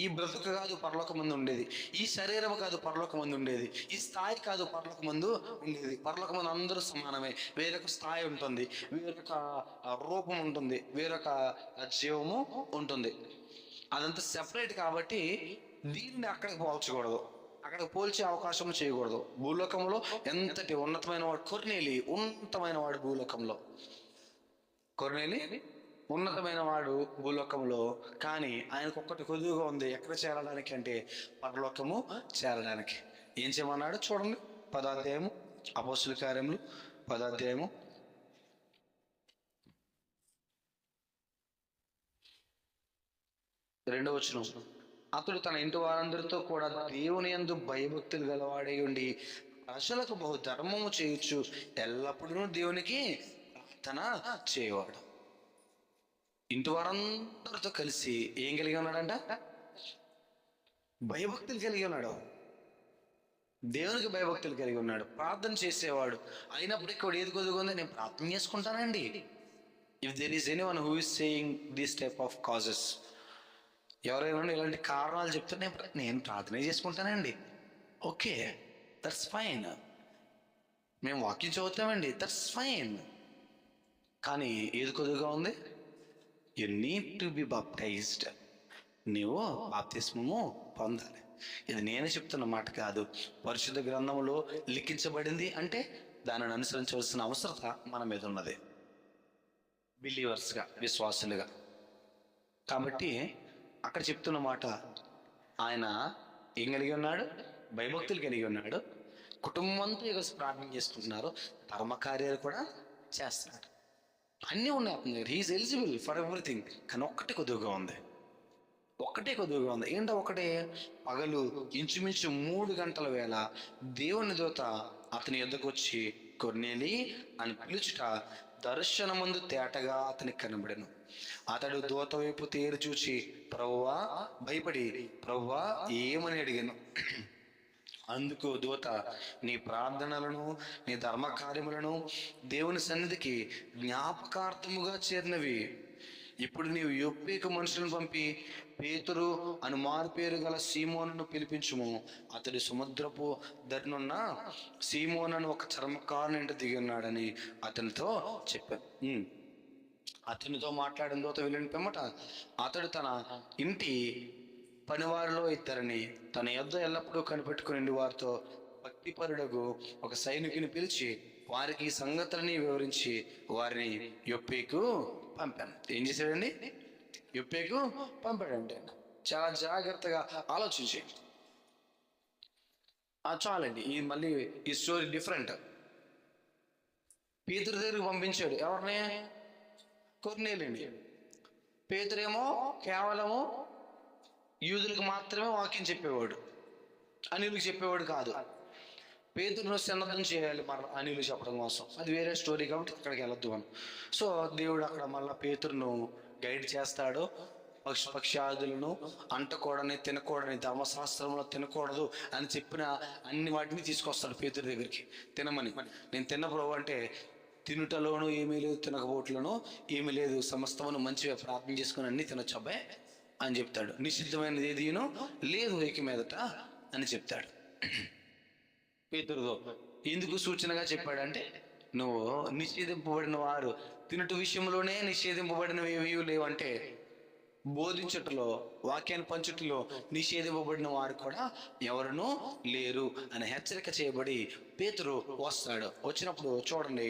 ఈ బ్రతుకు కాదు పరలోకమందు ఉండేది, ఈ శరీరం కాదు పరలోకమందు ఉండేది, ఈ స్థాయి కాదు పరలోకమందు ఉండేది. పరలోకమందు అందరూ సమానమే. వేరొక స్థాయి ఉంటుంది, వేరొక రూపం ఉంటుంది, వేరొక జీవము ఉంటుంది. అదంతా సెపరేట్. కాబట్టి దీన్ని అక్కడికి పోల్చకూడదు, అక్కడికి పోల్చే అవకాశం చేయకూడదు. భూలోకంలో ఎంతటి ఉన్నతమైన వాడు ఉన్నతమైన వాడు భూలోకంలో. ఉన్నతమైన వాడు భూలోకంలో. కానీ ఆయనకు ఒక్కటి కొద్దుగా ఉంది, ఎక్కడ చేరడానికి అంటే పరలోకము చేరడానికి. ఏం చేయమన్నాడు చూడండి, 10వ అధ్యాయము అపోస్తుల కార్యములు 10వ అధ్యాయము 2వ వచనం. అతడు తన ఇంటి వారందరితో కూడా దేవుని యందు భయభక్తులు గలవాడై ఉండి ప్రజలకు బహు ధర్మము చేయొచ్చు, ఎల్లప్పుడూ దేవునికి ప్రార్థన చేయవాడు. ఇంటి వారందరితో కలిసి ఏం కలిగి ఉన్నాడంట? భయభక్తులు కలిగి ఉన్నాడు, దేవునికి భయభక్తులు కలిగి ఉన్నాడు, ప్రార్థన చేసేవాడు. అయినప్పుడు ఇక్కడ ఏది కొద్దిగా నేను ప్రార్థన చేసుకుంటానండి. If there is anyone who is saying this type of causes, ఎవరైనా ఇలాంటి కారణాలు చెప్తే నేను ప్రార్థన చేసుకుంటానండి, ఓకే, దట్స్ ఫైన్. మేము వాక్యం చదువుతామండి, దట్స్ ఫైన్. కానీ ఏది కొద్దిగా ఉంది? You need to be baptised. నీవు బాప్తిస్మము పొందాలి. ఇది నేను చెప్తున్న మాట కాదు, పరిశుద్ధ గ్రంథంలో లిఖించబడింది. అంటే దానిని అనుసరించవలసిన అవసరత మన మీద ఉన్నది, బిలీవర్స్గా, విశ్వాసులుగా. కాబట్టి అక్కడ చెప్తున్న మాట, ఆయన ఏం కలిగి ఉన్నాడు? భయభక్తులు కలిగి ఉన్నాడు, కుటుంబంతో కలిసి ప్రార్థన చేసుకుంటున్నారు, ధర్మకార్యాలు కూడా చేస్తున్నాడు, అన్నీ ఉన్నాయి అతని దగ్గర. He's eligible for everything. కానీ ఒక్కటే కొద్దిగా ఉంది. ఏంటో ఒకటే? పగలు ఇంచుమించు 3 గంటల వేళ దేవుని దూత అతని యొద్దకు వచ్చి కొర్నేలి అని పిలుచుట దర్శనమందు తేటగా అతనికి కనబడెను. అతడు దూత వైపు తేరు చూచి ప్రభువా భయపడి ప్రభువా ఏమని అడిగాను. అందుకు దూత, నీ ప్రార్థనలను నీ ధర్మ కార్యములను దేవుని సన్నిధికి జ్ఞాపకార్థముగా చేరినవి. ఇప్పుడు నీవు యొప్పేకు మనుషులను పంపి పేతురు అను మారుపేరు గల సీమోనును పిలిపించుము. అతడు సముద్రపు దరినున్న సీమోనను ఒక చర్మకారుని ఇంట దిగి ఉన్నాడని అతనితో చెప్పాను. అతనితో మాట్లాడిన దూత వెళ్ళిన పిమ్మట అతడు తన ఇంటి పనివారిలో 2 తన యొద్ద ఎల్లప్పుడూ కనిపెట్టుకుని వారితో భక్తిపరుడగు ఒక సైనికుని పిలిచి వారికి ఈ సంగతులని వివరించి వారిని యొప్పేకు పంపాను. ఏం చేశాడండి? యొప్పేకు పంపాడండి. చాలా జాగ్రత్తగా ఆలోచించి. చాలండి, మళ్ళీ ఈ స్టోరీ డిఫరెంట్. పేతురు దగ్గరికి పంపించాడు ఎవరిని? కొర్నేలిని. పేతురేమో కేవలము యూదులకు మాత్రమే వాక్యం చెప్పేవాడు, అన్యులకు చెప్పేవాడు కాదు. పేతురును సన్నద్ధం చేయాలి మన అన్యులు చెప్పడం కోసం, అది వేరే స్టోరీ కాబట్టి అక్కడికి వెళ్ళొద్దు మనం. సో దేవుడు అక్కడ మళ్ళీ పేతురును గైడ్ చేస్తాడు. పక్షాదులను అంటకూడని తినకూడని, ధర్మశాస్త్రంలో తినకూడదు అని చెప్పిన అన్ని వాటిని తీసుకొస్తాడు పేతురు దగ్గరికి తినమని. నేను తిన్న ప్రభు అంటే తినుటలోను ఏమీ లేదు, తినకపోవట్లోనూ ఏమీ లేదు, సమస్తమును మంచిగా ప్రార్థన చేసుకుని అన్ని తినొచ్చు అబ్బాయి అని చెప్తాడు. నిషిద్ధమైనది ఏదీను లేదు ఇక మీదట అని చెప్తాడు. పేతురుతో ఎందుకు సూచనగా చెప్పాడంటే, నువ్వు నిషేధింపబడిన వారు తినటు విషయంలోనే నిషేధింపబడినవి ఏవీ లేవంటే, బోధించుటలో వాక్యాన్ని పంచుటలో నిషేధింపబడిన వారు కూడా ఎవరునూ లేరు అని హెచ్చరిక చేయబడి పేతురు వస్తాడు. వచ్చినప్పుడు చూడండి,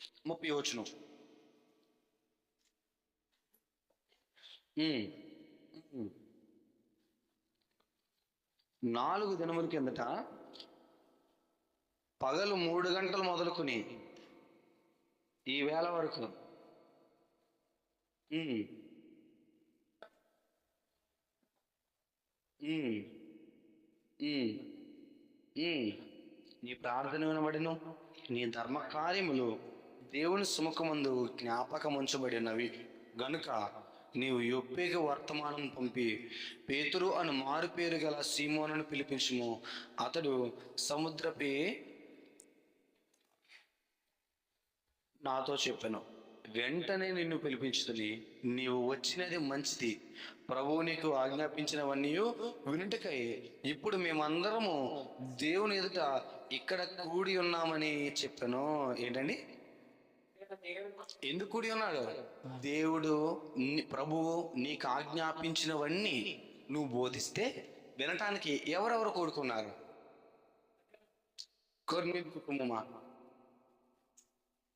30 వచనం. 4 దినముల కిందట పగలు 3 గంటలు మొదలుకొని ఈ వేళ వరకు ఉమ్, ఉమ్, ఉమ్, ఉమ్. నీ ప్రార్థన వినబడిను, నీ ధర్మ కార్యములు దేవుని సుముఖమందు జ్ఞాపకం ఉంచబడినవి గనుక నీవు యొప్పేకి వర్తమానం పంపి పేతురు అను మారు పేరు గల సీమోనును పిలిపించుము. అతడు సముద్రపై నాతో చెప్పాను, వెంటనే నిన్ను పిలిపించుతుని, నీవు వచ్చినది మంచిది, ప్రభువు నీకు ఆజ్ఞాపించినవన్నీ వినుటకై ఇప్పుడు మేమందరము దేవుని ఎదుట ఇక్కడ కూడి ఉన్నామని చెప్పాను. ఏంటండి? ఎందుకు కూడి ఉన్నాడు? దేవుడు ప్రభువు నీకు ఆజ్ఞాపించినవన్నీ నువ్వు బోధిస్తే వినటానికి ఎవరెవరు కూడుకున్నారు? కొర్నేలి కుటుంబమా?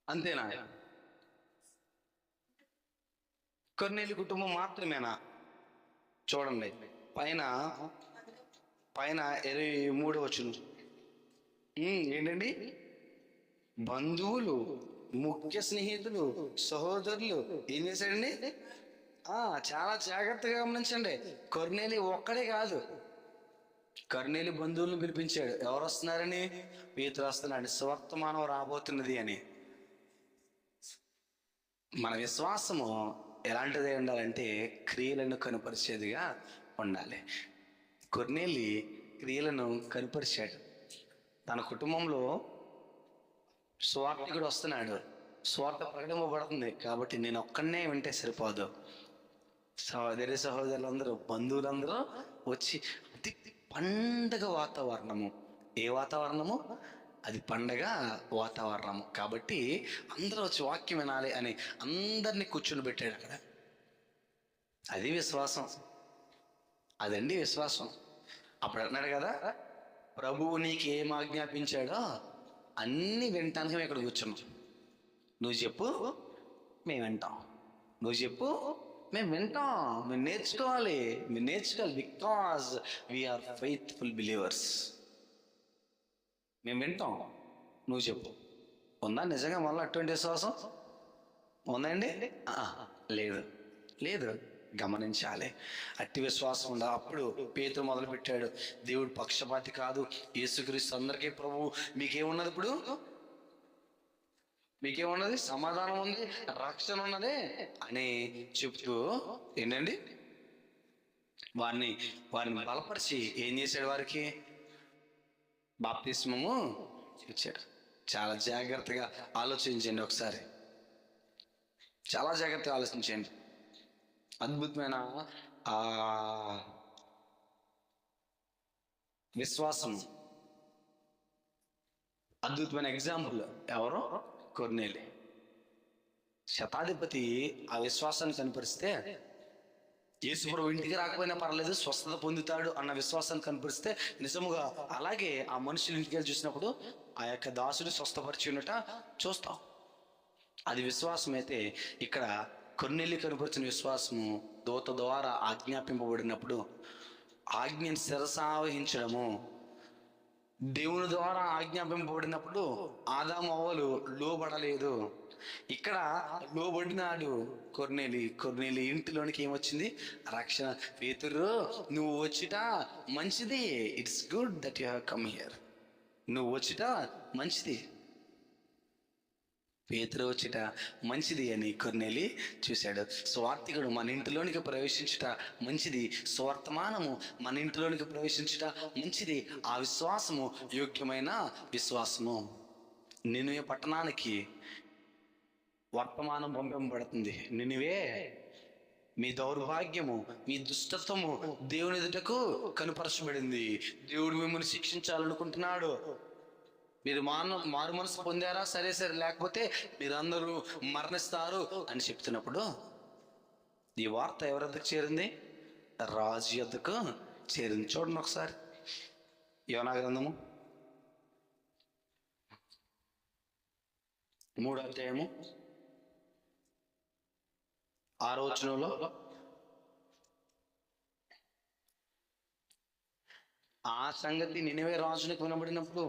అంతేనా? కొర్నేలి కుటుంబం మాత్రమేనా? చూడండి పైన 23 ఏంటండి? బంధువులు, ముఖ్య స్నేహితులు, సహోదరులు ఏం చేశాడండి? చాలా జాగ్రత్తగా గమనించండి. కొర్నేలి ఒక్కడే కాదు, కొర్నేలి బంధువులను పిలిపించాడు. ఎవరు వస్తున్నారని? పేతురు వస్తున్నాడు, సువర్తమానం రాబోతున్నది అని. మన విశ్వాసము ఎలాంటిది ఉండాలంటే క్రియలను కనుపరిచేదిగా ఉండాలి. కొర్నేలి క్రియలను కనుపరిచాడు. తన కుటుంబంలో సువార్తికుడు వస్తున్నాడు, సువార్త ప్రకటింపబడుతుంది కాబట్టి నేను ఒక్కడనే వింటే సరిపోదు. సహోదరులందరూ, బంధువులందరూ వచ్చి అది పండగ వాతావరణము. ఏ వాతావరణము? అది పండగ వాతావరణము. కాబట్టి అందరూ వచ్చి వాక్యం వినాలి అని అందరినీ కూర్చుని పెట్టాడు అక్కడ. అది విశ్వాసం, అదండి విశ్వాసం. అప్పుడు అన్నాడు కదా, ప్రభువు నీకు ఏం ఆజ్ఞాపించాడో అన్నీ వినటానికి మేము ఇక్కడ కూర్చున్నాం. నువ్వు చెప్పు, మేము వింటాం. నువ్వు చెప్పు, మేము వింటాం. మేము నేర్చుకోవాలి. Because we are faithful believers. మేము వింటాం, నువ్వు చెప్పు. ఉందా నిజంగా మళ్ళీ అటువంటి విశ్వాసం? ఉందండి? లేదు. గమనించాలి, అట్టి విశ్వాసం ఉందా. అప్పుడు పేతురు మొదలు పెట్టాడు, దేవుడు పక్షపాతి కాదు, యేసుక్రీస్తు అందరికీ ప్రభువు. మీకేమున్నది ఇప్పుడు? మీకేమున్నది? సమాధానం ఉంది, రక్షణ ఉన్నదే అని చెప్తూ ఏంటండి వారిని బలపరిచి ఏం చేశాడు? వారికి బాప్తిస్మము ఇచ్చాడు. చాలా జాగ్రత్తగా ఆలోచించండి ఒకసారి, చాలా జాగ్రత్తగా ఆలోచించండి. అద్భుతమైన విశ్వాసం, అద్భుతమైన ఎగ్జాంపుల్ ఎవరో? కొర్నేలి. శతాధిపతి ఆ విశ్వాసాన్ని కనపరిస్తే, యేసుప్రభు ఇంటికి రాకపోయినా పర్లేదు, స్వస్థత పొందుతాడు అన్న విశ్వాసాన్ని కనపరిస్తే, నిజముగా అలాగే ఆ మనుషులు ఇంటికి వెళ్ళి చూసినప్పుడు ఆ యొక్క దాసుడు స్వస్థపరిచి ఉన్నట చూస్తాం. అది విశ్వాసం. అయితే ఇక్కడ కొర్నేలి కనపరిచిన విశ్వాసము దూత ద్వారా ఆజ్ఞాపింపబడినప్పుడు ఆజ్ఞను శిరసావహించడము. దేవుని ద్వారా ఆజ్ఞాపింపబడినప్పుడు ఆదాము అవ్వలు లోబడలేదు. ఇక్కడ లోబడినాడు కొర్నేలి ఇంటిలోనికి ఏమొచ్చింది? రక్షణ. పేతురు, నువ్వు వచ్చిట మంచిది. It's good that you have come here. నువ్వు వచ్చిట మంచిది, పేతురు వచ్చిట మంచిది అని కొర్నేలి చూశాడు. స్వార్థికుడు మన ఇంటిలోనికి ప్రవేశించుట మంచిది, స్వార్థమానము మన ఇంటిలోనికి ప్రవేశించుట మంచిది. ఆ విశ్వాసము యోగ్యమైన విశ్వాసము. నినివే పట్టణానికి వర్తమానం పంపింపబడుతుంది. నినివే, మీ దౌర్భాగ్యము, మీ దుష్టత్వము దేవుని ఎదుటకు కనుపరచబడింది. దేవుడు మిమ్మల్ని శిక్షించాలనుకుంటున్నాడు. మీరు మారు మనసు పొందారా? సరే, లేకపోతే మీరందరూ మరణిస్తారు అని చెప్తున్నప్పుడు ఈ వార్త ఎవరి వద్దకు చేరింది? రాజు వద్దకు చేరింది. చూడండి ఒకసారి యోనా గ్రంథము 3వ అధ్యాయము 6వ వచనంలో, ఆ సంగతి నినివే రాజునికి వినబడినప్పుడు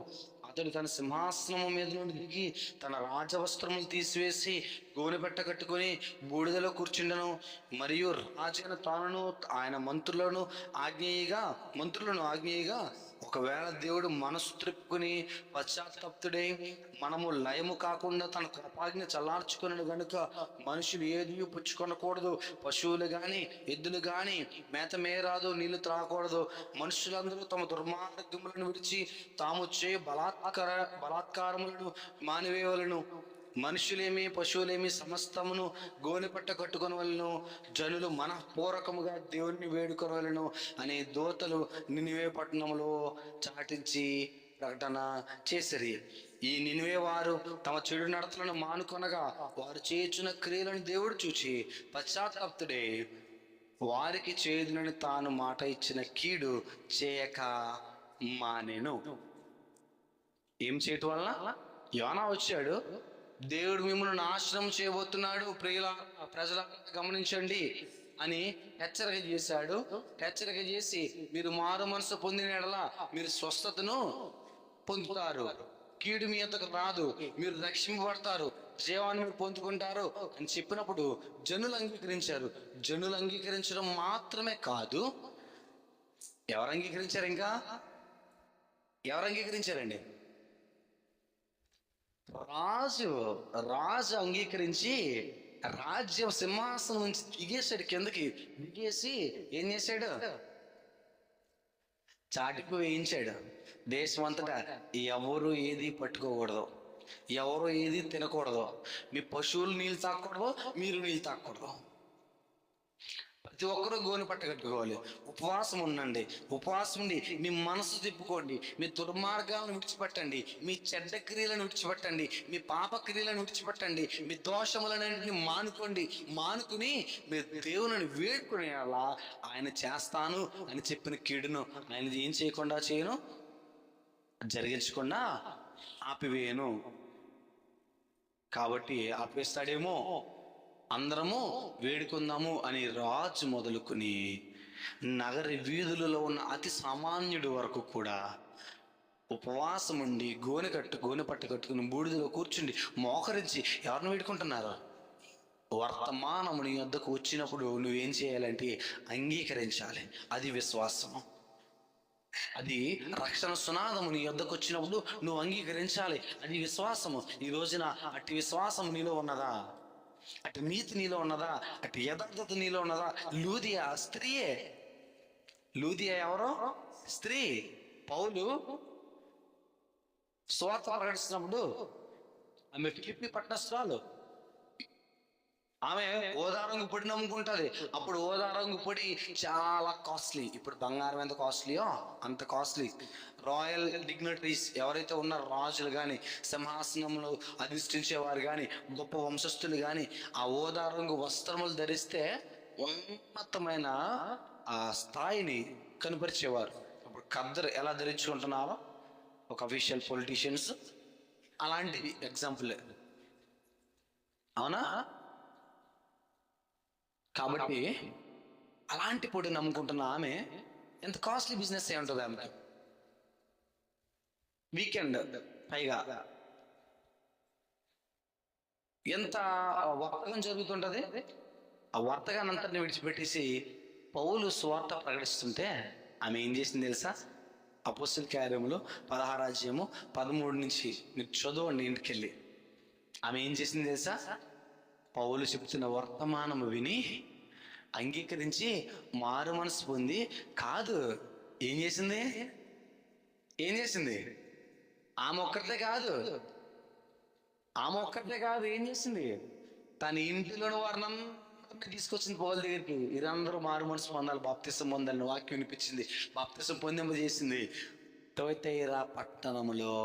అతడు తన సింహాసనము మీద నుండి దిగి తన రాజవస్త్రములు తీసివేసి గోనెపట్ట కట్టుకొని బూడిదలో కూర్చుండెను. మరియు రాజైన తానును ఆయన మంత్రులను ఆజ్ఞేయగా ఒకవేళ దేవుడు మనసు త్రిప్పుకుని పశ్చాత్తాప్తుడై మనము లయము కాకుండా తన కోపాజ్ఞ చల్లార్చుకున్నాడు గనుక మనుషులు ఏది పుచ్చుకొనకూడదు, పశువులు గాని ఎద్దులు గాని మేత మేయరాదు, నీళ్లు త్రాగకూడదు. మనుషులందరూ తమ దుర్మార్గములను విడిచి తాము చేయు బలాత్కారములను మానివేయవలను. మనుషులేమి పశువులేమి సమస్తమును గోనెపట్ట కట్టుకొనవలను. జనులు మనఃపూర్వకముగా దేవుణ్ణి వేడుకొనవలను అనే దూతలు నినివే పట్టణంలో చాటించి ప్రకటన చేసిరి. ఈ నినివే వారు తమ చెడు నడతలను మానుకొనగా వారు చేయుచున్న క్రియలను దేవుడు చూచి పశ్చాత్తాప్తుడే వారికి చేదునని తాను మాట ఇచ్చిన కీడు చేయక మానెను. ఏం చేయటం వల్ల? యోనా వచ్చాడు, దేవుడు మిమ్మల్ని నాశనం చేయబోతున్నాడు, ప్రజల గమనించండి అని హెచ్చరిక చేశాడు. హెచ్చరిక చేసి మీరు మారు మనసు పొందిన ఎడల మీరు స్వస్థతను పొందుతారు, కీడు మీ యొద్దకు రాదు, మీరు రక్షింపబడతారు, జీవాన్ని మీరు పొందుకుంటారు అని చెప్పినప్పుడు జనులు అంగీకరించారు. జనులు అంగీకరించడం మాత్రమే కాదు, ఎవరు అంగీకరించారు? ఇంకా ఎవరు అంగీకరించారండి? రాజు అంగీకరించి రాజ్యం సింహాసనం నుంచి దిగేశాడు. కిందకి దిగేసి ఏం చేశాడు? చాటింపు వేయించాడు. దేశం అంతటా ఎవరు ఏది పట్టుకోకూడదు, ఎవరు ఏది తినకూడదు, మీ పశువులు నీళ్ళు తాగకూడదు, మీరు నీళ్ళు తాగకూడదు. ప్రతి ఒక్కరూ గోనె పట్ట కట్టుకోవాలి. ఉపవాసం ఉండండి. ఉపవాసం ఉండి మీ మనసు తిప్పుకోండి. మీ దుర్మార్గాలను విడిచిపెట్టండి, మీ చెడ్డ క్రియలను విడిచిపెట్టండి, మీ పాప క్రియలను విడిచిపెట్టండి, మీ దోషములన్నింటినీ మానుకుని మీరు దేవుని వేడుకునే అలా ఆయన చేస్తాను అని చెప్పిన కీడును ఆయన ఏం చేయకుండా చేయను, జరిగించకుండా ఆపివేయను. కాబట్టి ఆపేస్తాడేమో, అందరము వేడుకుందాము అని రాజు మొదలుకొని నగర వీధులలో ఉన్న అతి సామాన్యుడి వరకు కూడా ఉపవాసం ఉండి గోనె పట్ట కట్టుకుని బూడిదలో కూర్చుండి మోకరించి ఎవరిని వేడుకుంటున్నారు? వర్తమానము నీ వద్దకు వచ్చినప్పుడు నువ్వేం చేయాలంటే అంగీకరించాలి. అది విశ్వాసము. అది రక్షణ సునాదము నీ యొద్దకు వచ్చినప్పుడు నువ్వు అంగీకరించాలి. అది విశ్వాసము. ఈ రోజున అట్టి విశ్వాసం నీలో ఉన్నదా? అటు నీతి నీలో ఉన్నదా? అటు యథార్థత నీలో ఉన్నదా? లూదియా స్త్రీయే. లూదియా ఎవరో? స్త్రీ. పౌలు సువార్త ప్రకటిస్తున్నప్పుడు ఆమె ఫిలిప్పీ పట్టణస్థురాలు. ఆమె ఓదారంగు పొడి నమ్ముకుంటుంది. అప్పుడు ఓదారంగు పొడి చాలా కాస్ట్లీ. ఇప్పుడు బంగారం ఎంత కాస్ట్లీయో అంత కాస్ట్లీ. రాయల్ డిగ్నిటరీస్ ఎవరైతే ఉన్నారో, రాజులు కానీ, సింహాసనంలో అధిష్ఠించేవారు కానీ, గొప్ప వంశస్థులు కానీ ఆ ఓదారంగు వస్త్రములు ధరిస్తే ఉన్నతమైన ఆ స్థాయిని కనపరిచేవారు. ఇప్పుడు ఖద్దరు ఎలా ధరించుకుంటున్నారో ఒక అఫీషియల్ పొలిటీషియన్స్, అలాంటి ఎగ్జాంపుల్. అవునా? కాబట్టి అలాంటి పొడి నమ్ముకుంటున్న ఆమె ఎంత కాస్ట్లీ బిజినెస్ అయి ఉంటుంది. ఆమె వీకెండ్ పైగా ఎంత వర్తకం జరుగుతుంటది. ఆ వర్తకానంతటిని విడిచిపెట్టేసి పౌలు సువార్త ప్రకటిస్తుంటే ఆమె ఏం చేసింది తెలుసా? అపోస్తల కార్యములు 16వ అధ్యాయము 13 నుంచి మీరు చదవండి ఇంటికెళ్ళి. ఆమె ఏం చేసింది తెలుసా? పౌలు చెప్తున్న వర్తమానము విని అంగీకరించి మారు మనసు పొంది కాదు ఏం చేసింది? ఆమె ఒక్కటే కాదు ఏం చేసింది? తన ఇంటిలోని వారిని తీసుకొచ్చింది పౌలు దగ్గరికి. వీరందరూ మారు మనసు పొందాలి, బాప్తిసం పొందాలని వాక్యం వినిపించింది. బాప్తిసం పొందింపజేసింది. తొయతైరా పట్టణములో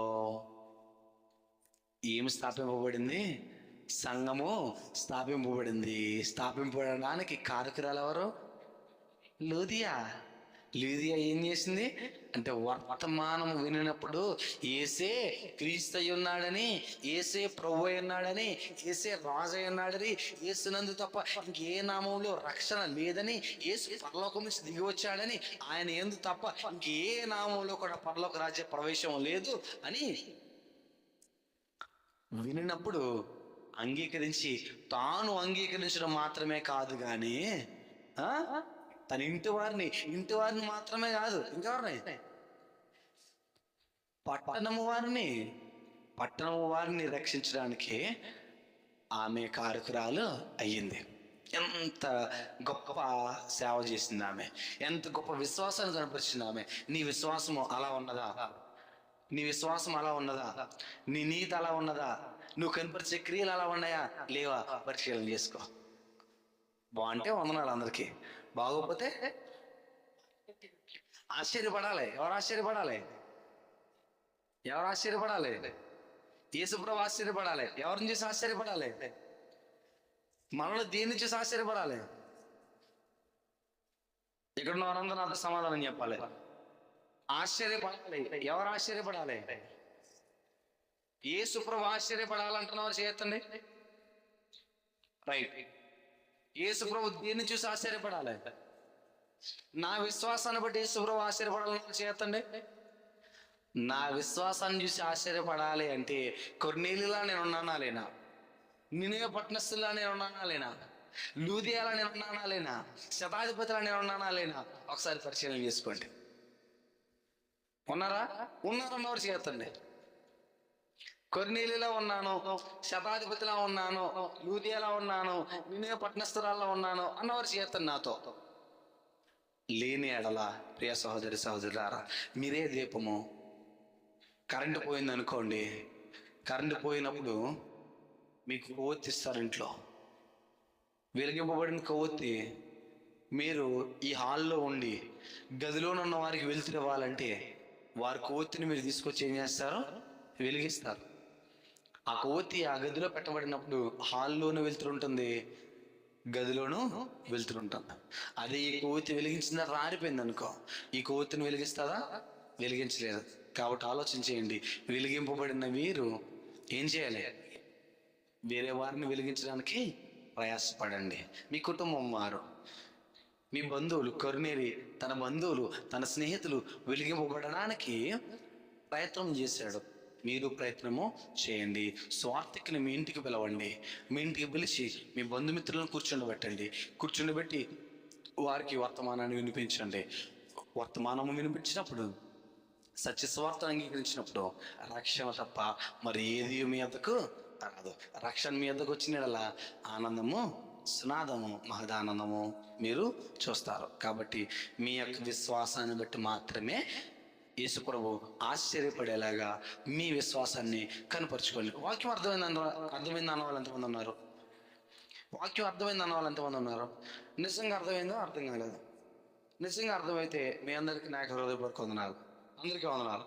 ఏమి స్థాపింపబడింది? సంఘము స్థాపింపబడింది. స్థాపింపబడడానికి కారకురాలు ఎవరు? లూదియా. లీదియా ఏం చేసింది అంటే వర్తమానం వినినప్పుడు ఏసే క్రీస్తు అయి ఉన్నాడని, ఏసే ప్రభు అయి ఉన్నాడని, ఏసే రాజు అయి ఉన్నాడని, ఏసునందు తప్ప ఇంకే నామంలో రక్షణ లేదని, ఏసు పరలోకం నుంచి దిగి వచ్చాడని, ఆయన ఎందు తప్ప ఇంకే నామంలో కూడా పరలోక రాజ్య ప్రవేశం లేదు అని వినినప్పుడు అంగీకరించి, తాను అంగీకరించడం మాత్రమే కాదు కానీ తన ఇంటి వారిని మాత్రమే కాదు, ఇంకెవరిని, పట్టణము వారిని రక్షించడానికి ఆమె కారకురాలు అయ్యింది. ఎంత గొప్ప సేవ చేసింది ఆమె, ఎంత గొప్ప విశ్వాసాన్ని కనపరిచింది ఆమె. నీ విశ్వాసము అలా ఉన్నదా? నీ విశ్వాసం అలా ఉన్నదా? నీ నీతి అలా ఉన్నదా? నువ్వు కనపరిచే క్రియలు అలా ఉన్నాయా లేవా? పరిశీలన చేసుకో. బాగుంటే వందనాలు అందరికీ, బాగోకపోతే ఆశ్చర్యపడాలి. ఎవరు ఆశ్చర్యపడాలి? యేసుప్రభు ఆశ్చర్యపడాలి. ఎవరిని చూసి ఆశ్చర్యపడాలి? మనల్ని దేన్ని చూసి ఆశ్చర్యపడాలి? ఇక్కడ ఉన్న వారందరూ నాతో సమాధానం చెప్పాలి. ఆశ్చర్యపడాలి. ఎవరు ఆశ్చర్యపడాలి? యేసుప్రభు ఆశ్చర్యపడాలంటున్నవారు చేయొద్దండి. రైట్. యేసుప్రభు దేన్ని చూసి ఆశ్చర్యపడాలి? నా విశ్వాసాన్ని బట్టి యేసుప్రభు ఆశ్చర్యపడాలని చేయొద్దండి. నా విశ్వాసాన్ని చూసి ఆశ్చర్యపడాలి అంటే కొర్నేలిలా నేను ఉన్నానా లేనా? నినివే పట్టణస్థులా నేను ఉన్నానా లేనా? లూదియాలా నేను ఉన్నానా లేనా? శతాధిపతిలా నేను ఉన్నానా లేనా? ఒకసారి పరిశీలన చేసుకోండి. ఉన్నారన్నవారు చేయొద్దండి. కొర్నేలిలా ఉన్నాను, శతాధిపతిలా ఉన్నాను, లూదియాలా ఉన్నాను, నినివే పట్టణస్థురాల్లో ఉన్నాను అన్నవారు చేయొద్దండి. నాతో లేని ఎడల ప్రియ సహోదరి సహోదరులారా, మీరే దీపము. కరెంటు పోయింది అనుకోండి, కరెంటు పోయినప్పుడు మీకు కొవ్వొత్తి ఇస్తారు ఇంట్లో, వెలిగింపబడిన కొవ్వొత్తి. మీరు ఈ హాల్లో ఉండి గదిలోనున్న వారికి వెలుతురు ఇవ్వాలంటే వారి కొవ్వొత్తిని మీరు తీసుకొచ్చి ఏం చేస్తారు? వెలిగిస్తారు. ఆ కొవ్వొత్తి ఆ గదిలో పెట్టబడినప్పుడు హాల్లోనూ వెలుతురు ఉంటుంది, గదిలోనూ వెలుతురు ఉంటుంది. అదే ఈ కొవ్వొత్తి వెలిగించిన రారిపోయింది అనుకో, ఈ కొవ్వొత్తిని వెలిగిస్తుందా? వెలిగించలేదు. కాబట్టి ఆలోచన చేయండి. వెలిగింపబడిన వీరు ఏం చేయాలి? వేరే వారిని వెలిగించడానికి ప్రయాసపడండి. మీ కుటుంబం వారు, మీ బంధువులు, కొర్నేలి తన బంధువులు, తన స్నేహితులు వెలిగింపబడడానికి ప్రయత్నం చేశాడు. మీరు ప్రయత్నము చేయండి. స్వార్థికుని మీ ఇంటికి పిలవండి. మీ ఇంటికి పిలిచి మీ బంధుమిత్రులను కూర్చుండబెట్టి వారికి వర్తమానాన్ని వినిపించండి. వర్తమానము వినిపించినప్పుడు, సత్యస్వార్థను అంగీకరించినప్పుడు రక్షణ తప్ప మరి ఏది మీ వద్దకు రాదు. రక్షణ మీ వద్దకు వచ్చినలా ఆనందము, సునాదము, మహదానందము మీరు చూస్తారు. కాబట్టి మీ యొక్క విశ్వాసాన్ని బట్టి మాత్రమే యేసుప్రభు ఆశ్చర్యపడేలాగా మీ విశ్వాసాన్ని కనపరుచుకోండి. వాక్యం అర్థమైంది అన్న వాళ్ళు ఎంతమంది ఉన్నారు? వాక్యం అర్థమైంది అన్న వాళ్ళు ఎంతమంది ఉన్నారు? నిజంగా అర్థమైందో అర్థం కాలేదు? నిజంగా అర్థమైతే మీ అందరికీ నాకు హృదయపూర్వక వందనాలు. అందరికీ వందనాలు.